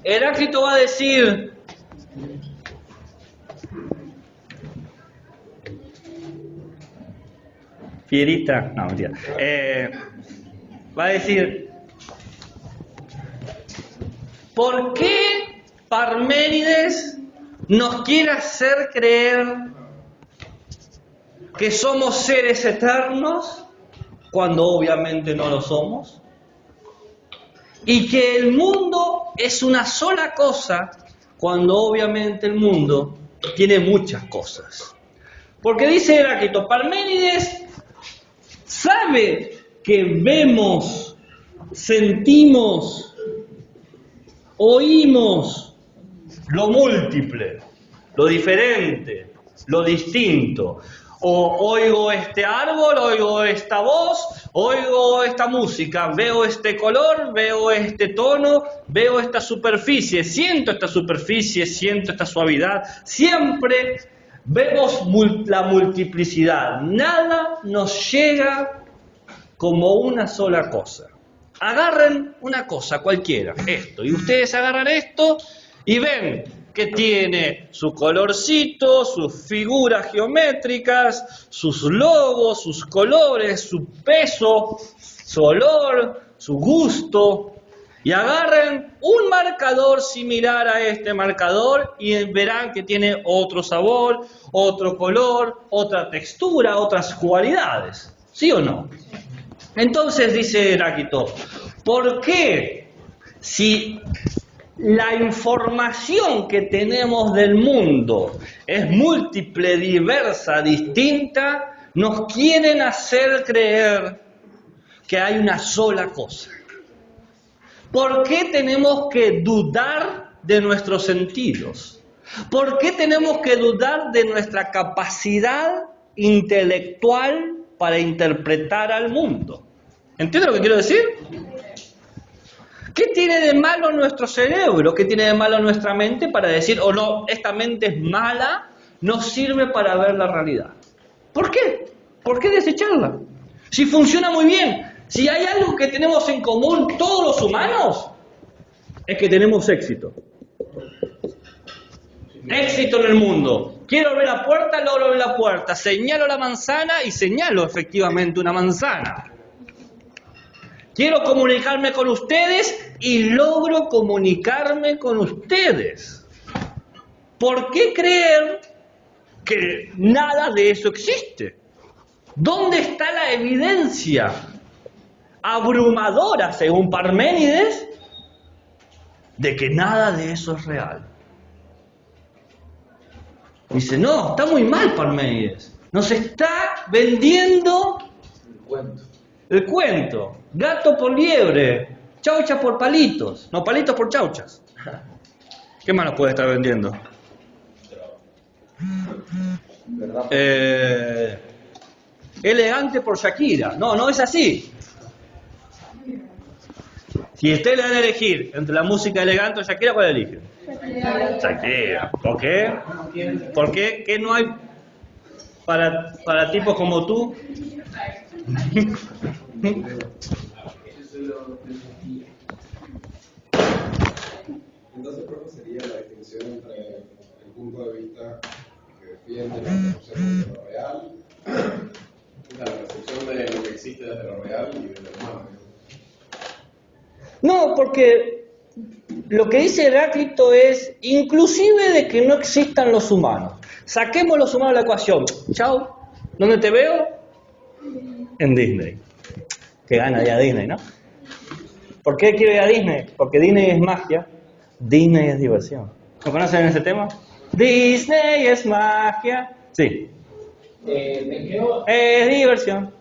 Heráclito va a decir... Fierita, no, mentira. Va a decir, ¿por qué Parménides nos quiere hacer creer que somos seres eternos cuando obviamente no lo somos? Y que el mundo es una sola cosa cuando obviamente el mundo tiene muchas cosas. Porque dice Heráclito, Parménides sabe que vemos, sentimos, oímos lo múltiple, lo diferente, lo distinto. O oigo este árbol, oigo esta voz, oigo esta música, veo este color, veo este tono, veo esta superficie, siento esta suavidad. Siempre vemos la multiplicidad. Nada nos llega como una sola cosa. Agarren una cosa cualquiera, esto, y ustedes agarran esto y ven que tiene su colorcito, sus figuras geométricas, sus logos, sus colores, su peso, su olor, su gusto. Y agarren un marcador similar a este marcador y verán que tiene otro sabor, otro color, otra textura, otras cualidades. ¿Sí o no? Entonces dice Heráclito, ¿por qué si la información que tenemos del mundo es múltiple, diversa, distinta, nos quieren hacer creer que hay una sola cosa? ¿Por qué tenemos que dudar de nuestros sentidos? ¿Por qué tenemos que dudar de nuestra capacidad intelectual para interpretar al mundo? ¿Entiendes lo que quiero decir? ¿Qué tiene de malo nuestro cerebro? ¿Qué tiene de malo nuestra mente para decir, oh no, esta mente es mala, no sirve para ver la realidad? ¿Por qué? ¿Por qué desecharla? Si funciona muy bien. Si hay algo que tenemos en común todos los humanos, es que tenemos éxito. Éxito en el mundo. Quiero abrir la puerta, logro abrir la puerta. Señalo la manzana y señalo efectivamente una manzana. Quiero comunicarme con ustedes y logro comunicarme con ustedes. ¿Por qué creer que nada de eso existe? ¿Dónde está la evidencia abrumadora, según Parménides, de que nada de eso es real? Dice, no, está muy mal Parménides. Nos está vendiendo el cuento. Gato por liebre, chaucha por palitos. No, palitos por chauchas. ¿Qué más nos puede estar vendiendo? Elegante por Shakira. No, no es así. Si ustedes le van a elegir entre la música elegante o Shakira, ¿cuál eligen? Shakira. ¿Por qué? ¿Por qué? ¿Qué no hay para tipos como tú? existe desde lo real y desde lo humano. No, porque lo que dice Heráclito es, inclusive de que no existan los humanos. Saquemos los humanos de la ecuación. Chao. ¿Dónde te veo? En Disney. Que gana ya Disney, ¿no? ¿Por qué quiero ir a Disney? Porque Disney es magia, Disney es diversión. ¿Lo conocen ese tema? Disney es magia. Sí. Es diversión.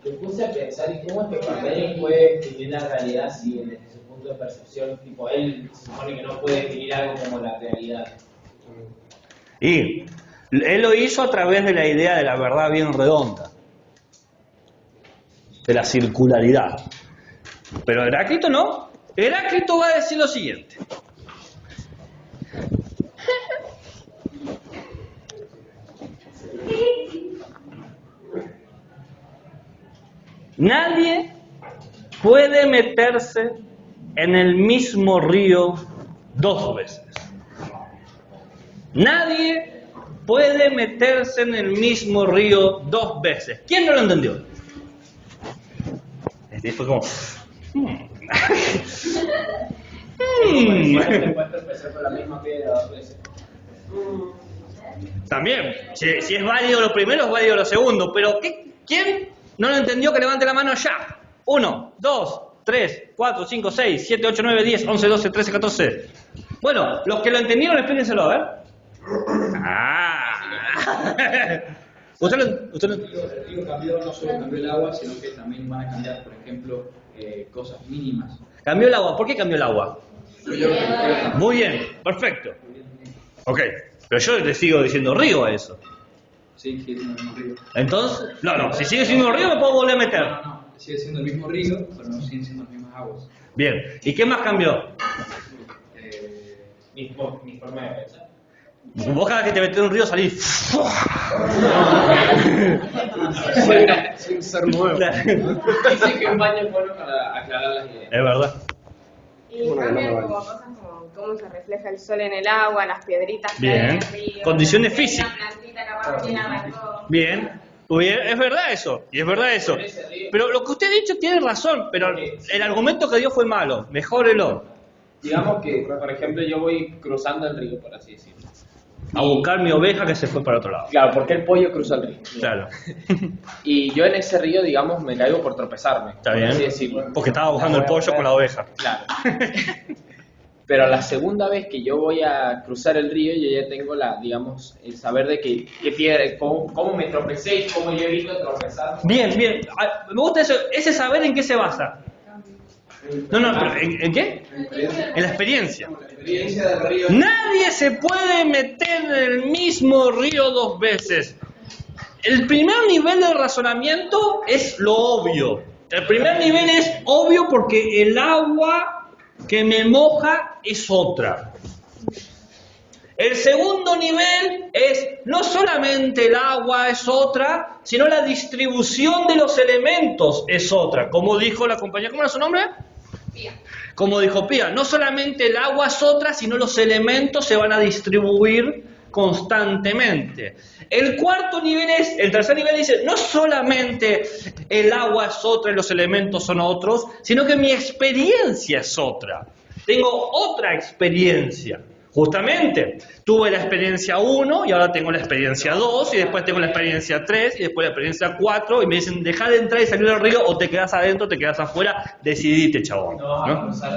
Me puse a pensar, ¿y cómo es que cuando alguien puede definir la realidad si desde su punto de percepción, tipo, él se supone que no puede definir algo como la realidad? Y él lo hizo a través de la idea de la verdad bien redonda, de la circularidad. Pero Heráclito no. Heráclito va a decir lo siguiente. Nadie puede meterse en el mismo río dos veces. Nadie puede meterse en el mismo río dos veces. ¿Quién no lo entendió? Fue como... Te puedes tropezar con la misma piedra dos veces. También, si es válido lo primero, es válido lo segundo. Pero ¿quién no lo entendió? Que levante la mano ya. 1, 2, 3, 4, 5, 6, 7, 8, 9, 10, 11, 12, 13, 14. Bueno, los que lo entendieron, explíquenselo, a ver. ¿Usted lo El río cambió, no solo cambió el agua, sino que también van a cambiar, por ejemplo, cosas mínimas. Cambió el agua. ¿Por qué cambió el agua? Muy bien, perfecto. Ok, pero yo le sigo diciendo río a eso. Sí, sigue siendo el mismo río. Entonces, no, si sigue siendo río me puedo volver a meter. No, sigue siendo el mismo río, pero no siguen siendo las mismas aguas. Bien, ¿y qué más cambió? Mi forma de pensar. Vos cada vez que te metés en un río salís. Sin ser nuevo. Dicen que un baño es bueno para aclarar las ideas. Es verdad. Y cambian como cosas como cómo se refleja el sol en el agua, las piedritas que hay en Bien. el río. Condiciones Hay una físicas. plantita capaz que arrancó. Bien. Muy bien, es verdad eso, y es verdad eso. Pero lo que usted ha dicho tiene razón, pero el argumento que dio fue malo. Mejórelo. Digamos que, por ejemplo, yo voy cruzando el río, por así decirlo. A buscar mi oveja que se fue para otro lado. Claro, porque el pollo cruza el río. Claro. Y yo en ese río, digamos, me caigo por tropezarme. Está por bien. así decirlo. Porque estaba buscando el pollo con la oveja. Claro. Pero la segunda vez que yo voy a cruzar el río, yo ya tengo el saber de que piedra, cómo me tropecé y cómo yo evito tropezar. Bien. Me gusta eso. Ese saber en qué se basa. No, pero ¿en qué? En la experiencia. La experiencia del río. Nadie se puede meter en el mismo río dos veces. El primer nivel del razonamiento es lo obvio. El primer nivel es obvio porque el agua que me moja es otra. El segundo nivel es no solamente el agua es otra, sino la distribución de los elementos es otra. Como dijo la compañera, ¿cómo era su nombre? Pía. Como dijo Pía, no solamente el agua es otra, sino los elementos se van a distribuir constantemente. El tercer nivel dice, no solamente el agua es otra y los elementos son otros, sino que mi experiencia es otra. Tengo otra experiencia. Justamente, tuve la experiencia 1 y ahora tengo la experiencia 2 y después tengo la experiencia 3 y después la experiencia 4 y me dicen, deja de entrar y salir del río o te quedas adentro o te quedas afuera, decidite, chabón. No vas a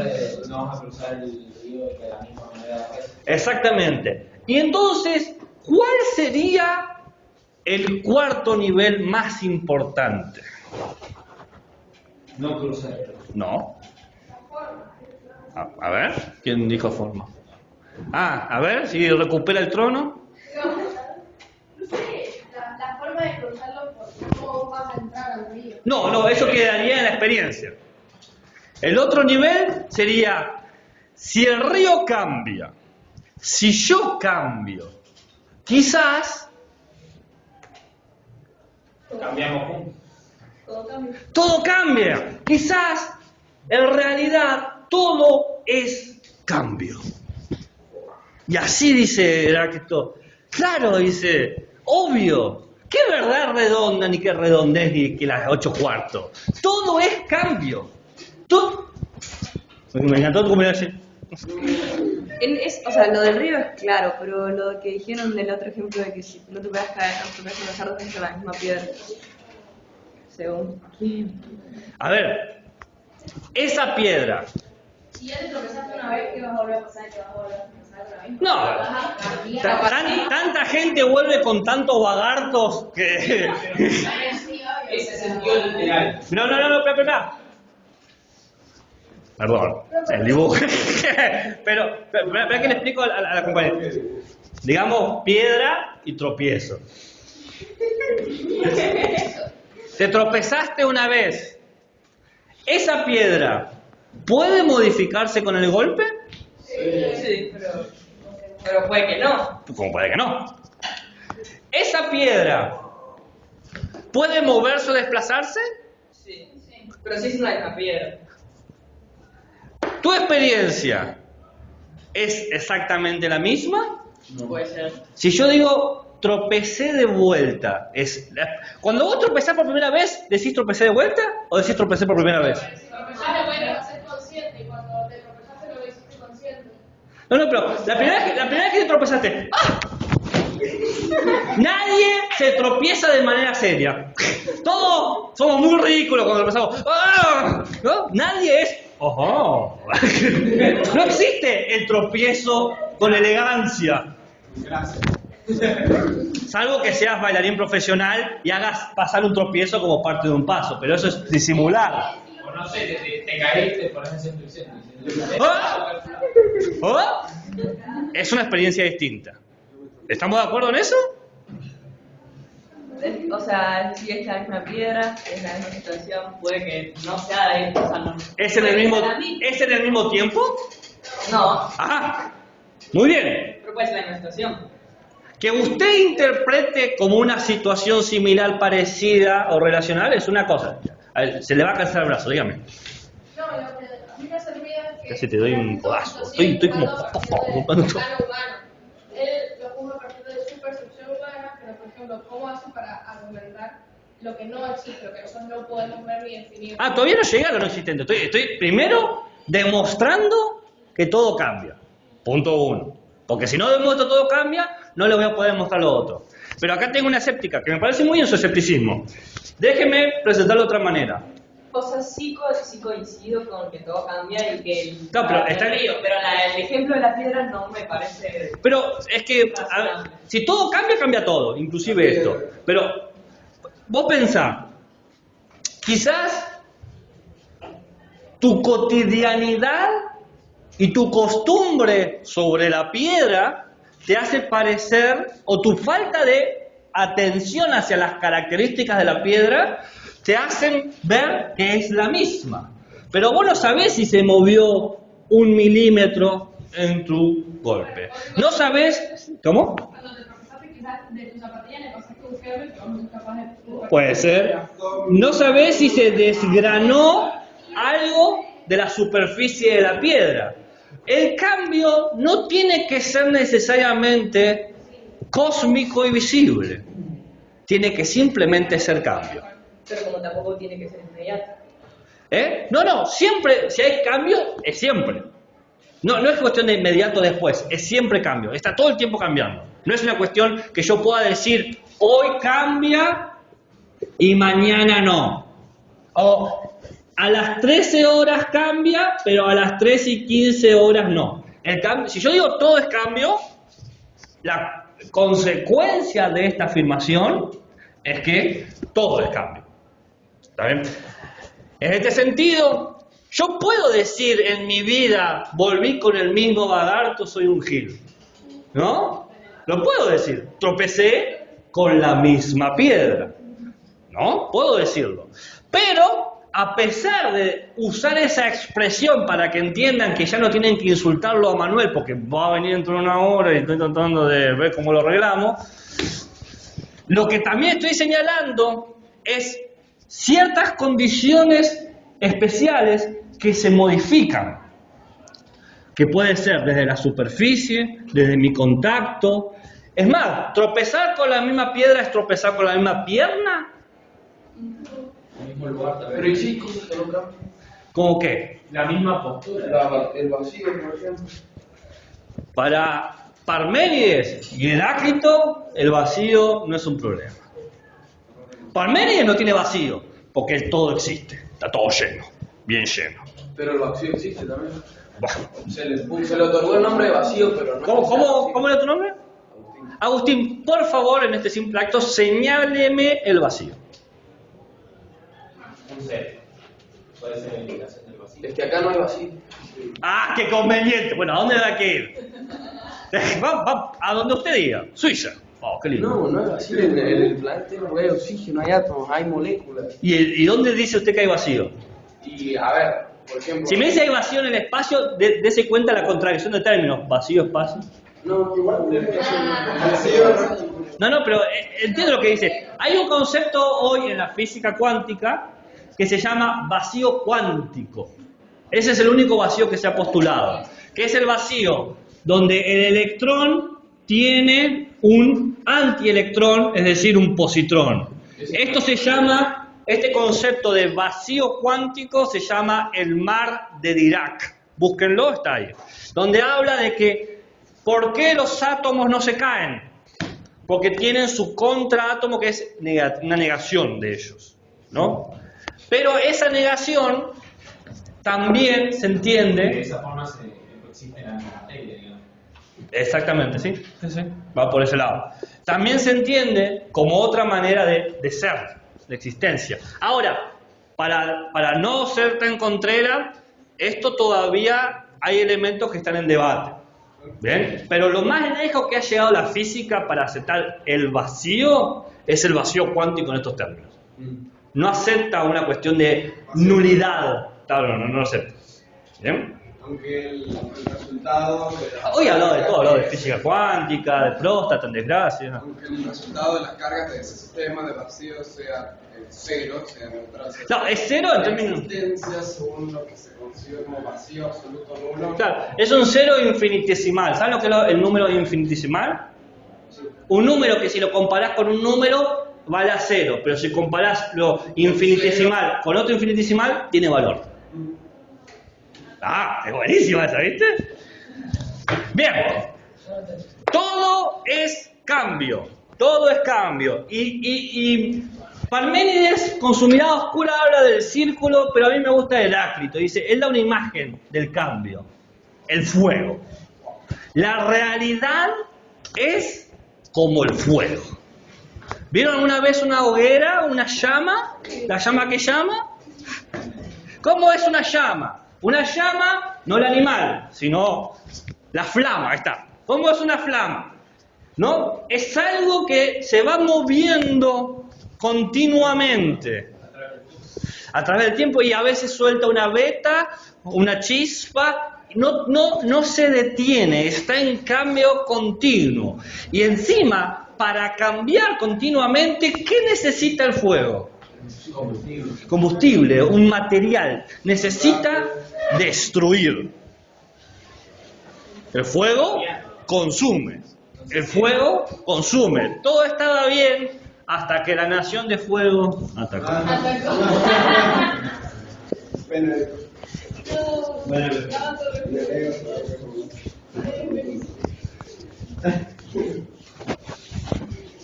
¿No? cruzar el río de la misma manera. Exactamente. Y entonces, ¿cuál sería el cuarto nivel más importante? No cruzar el río. No. A ver, ¿quién dijo forma? A ver, si recupera el trono. No sé, la forma de cruzarlo porque cómo vas a entrar al río. No, eso quedaría en la experiencia. El otro nivel sería, si el río cambia, si yo cambio, quizás Cambiamos juntos. todo cambia. Quizás, en realidad, todo es cambio. Y así dice Heráclito. Claro, dice, obvio. ¿Qué verdad redonda, ni qué redondez, ni que las 8 cuartos? Todo es cambio. Todo... Me encantó tu combinación. O sea, lo del río es claro, pero lo que dijeron del otro ejemplo de que si no te puedes caer, no te puedes lanzar dos veces a la misma piedra. Según quién. A ver, esa piedra. Si ya te tropezaste una vez, ¿qué vas a volver a pasar? ¿Qué vas a volver a tropezar otra vez? No, tanta gente vuelve con tantos vagartos que... Ese sentido literal. No, espera. Perdón, el dibujo. pero espera que le explico a la compañera. Digamos, piedra y tropiezo. Te tropezaste una vez. ¿Esa piedra puede modificarse con el golpe? Sí, pero puede que no. ¿Cómo puede que no? ¿Esa piedra puede moverse o desplazarse? Sí. Pero sí es una misma piedra. ¿Tu experiencia es exactamente la misma? No puede ser. Si yo digo tropecé de vuelta, cuando vos tropezás por primera vez, ¿decís tropecé de vuelta o decís tropecé por primera vez? Tropezar de vuelta, ser consciente, y cuando te tropezaste lo hiciste consciente. No, pero la primera vez que te tropezaste, ¡ah! Nadie se tropieza de manera seria. Todos somos muy ridículos cuando tropezamos. ¡Ah! ¿No? Nadie es... ¡Ojo! No existe el tropiezo con elegancia. Gracias. Salvo que seas bailarín profesional y hagas pasar un tropiezo como parte de un paso, pero eso es disimular. O no sé, te caíste, por ejemplo, ¿Ah? ¿Ah? Es una experiencia distinta. ¿Estamos de acuerdo en eso? O sea, si es la misma piedra, es la misma situación, puede que no sea de ahí, o sea, no. ¿Es en el mismo tiempo? No, Ajá. Muy bien. pero puede ser la misma situación. Que usted interprete como una situación similar, parecida o relacional es una cosa. A ver, se le va a cansar el brazo, dígame. No, lo que a mí me servía que... Casi te doy un codazo. Estoy como... Humano. Él lo juzga a partir de su percepción humana, pero por ejemplo, ¿cómo hace para argumentar lo que no existe, lo que nosotros no podemos ver ni definir? Ah, todavía no llegué a lo no existente. Estoy primero demostrando que todo cambia. Punto 1. Porque si no demuestro todo cambia, no le voy a poder mostrar lo otro. Pero acá tengo una escéptica, que me parece muy en su escepticismo. Déjeme presentarlo de otra manera. O sea, sí coincido con que todo cambia y que No, pero está el río, pero el ejemplo de la piedra no me parece... Pero es que, a ver, si todo cambia, cambia todo, inclusive esto. Pero vos pensá, quizás tu cotidianidad y tu costumbre sobre la piedra te hace parecer, o tu falta de atención hacia las características de la piedra, te hacen ver que es la misma. Pero vos no sabés si se movió 1 milímetro en tu golpe. No sabés... ¿Cómo? Cuando te tropezaste quizás de tu zapatilla le pasaste un fierro y que vamos a ser capaces de... Puede ser. No sabés si se desgranó algo de la superficie de la piedra. El cambio no tiene que ser necesariamente cósmico y visible. Tiene que simplemente ser cambio. Pero como tampoco tiene que ser inmediato. No, siempre, si hay cambio, es siempre. No es cuestión de inmediato después, es siempre cambio, está todo el tiempo cambiando. No es una cuestión que yo pueda decir, hoy cambia y mañana no. O a las 13 horas cambia, pero a las 13 y 15 horas no. El cambio, si yo digo todo es cambio, la consecuencia de esta afirmación es que todo es cambio. ¿Está bien? En este sentido, yo puedo decir en mi vida, volví con el mismo lagarto, soy un gil. ¿No? Lo puedo decir. Tropecé con la misma piedra. ¿No? Puedo decirlo. Pero, a pesar de usar esa expresión para que entiendan que ya no tienen que insultarlo a Manuel, porque va a venir dentro de una hora y estoy tratando de ver cómo lo arreglamos, lo que también estoy señalando es ciertas condiciones especiales que se modifican, que puede ser desde la superficie, desde mi contacto, Es más, tropezar con la misma piedra es tropezar con la misma pierna. el mismo lugar también. Pero ¿y si hay cosas que no cambian? ¿Cómo qué? La misma postura. El vacío, por ejemplo. Para Parménides y Heráclito, el vacío no es un problema. Parménides no tiene vacío, porque todo existe, está todo lleno, bien lleno. Pero el vacío existe también. Bueno. Se le otorgó el nombre de vacío, pero no. ¿Cómo era tu nombre? Agustín, por favor, en este simple acto, señáleme el vacío. Un cero. Puede ser la indicación del vacío. Es que acá no hay vacío. ¡Ah, qué conveniente! Bueno, ¿a dónde va que ir? Va a donde usted diga. Suiza. Oh, qué lindo. No hay vacío. En el planeta no hay oxígeno, hay átomos, hay moléculas. ¿Y dónde dice usted que hay vacío? Y a ver, por ejemplo. Si me dice hay vacío en el espacio, dése cuenta la contradicción de términos. Vacío, espacio. No, igual. No, pero entiendo lo que dice. Hay un concepto hoy en la física cuántica que se llama vacío cuántico. Ese es el único vacío que se ha postulado. Que es el vacío donde el electrón tiene un antielectrón, es decir, un positrón. Esto se llama, este concepto de vacío cuántico se llama el mar de Dirac. Búsquenlo, está ahí. Donde habla de que, ¿por qué los átomos no se caen? Porque tienen su contraátomo que es una negación de ellos, ¿no? Pero esa negación también se entiende. De esa forma existe la materia, digamos. Exactamente, sí. Va por ese lado. También se entiende como otra manera de ser, de existencia. Ahora, para no ser tan contrera, esto todavía hay elementos que están en debate. ¿Bien? Pero lo más lejos que ha llegado la física para aceptar el vacío es el vacío cuántico en estos términos. No acepta una cuestión de nulidad. Claro, no lo acepta. ¿Bien? Aunque el resultado... Hoy he hablado de todo, he hablado de física cuántica, de próstata, en desgracia. Aunque el resultado de las cargas de ese sistema de vacío sea cero, sea neutral. No, es cero en términos... Existencia según lo que se concibe como vacío absoluto nulo. Claro, es un cero infinitesimal. ¿Sabes lo que es el número infinitesimal? Un número que si lo comparás con un número vale a cero, pero si comparás lo infinitesimal con otro infinitesimal, tiene valor. Ah, es buenísima esa, ¿viste? Bien, todo es cambio, todo es cambio. Y Parménides, con su mirada oscura, habla del círculo, pero a mí me gusta Heráclito. Dice, él da una imagen del cambio, el fuego. La realidad es como el fuego. ¿Vieron alguna vez una hoguera, una llama? ¿La llama que llama? ¿Cómo es una llama? Una llama, no el animal, sino la flama, ahí está. ¿Cómo es una flama? ¿No? Es algo que se va moviendo continuamente a través del tiempo y a veces suelta una veta, una chispa, no se detiene, está en cambio continuo. Y encima, para cambiar continuamente, ¿qué necesita el fuego? Combustible, un material. Necesita destruir. El fuego consume. El fuego consume. Todo estaba bien hasta que la nación de fuego atacó.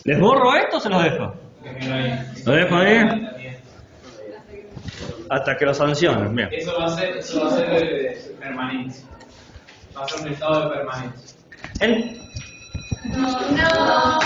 ¿Les borro esto o se los dejo? ¿Lo dejo ahí? Hasta que lo sancionen, bien. Eso va a ser de permanencia. Va a ser un estado de permanencia. No.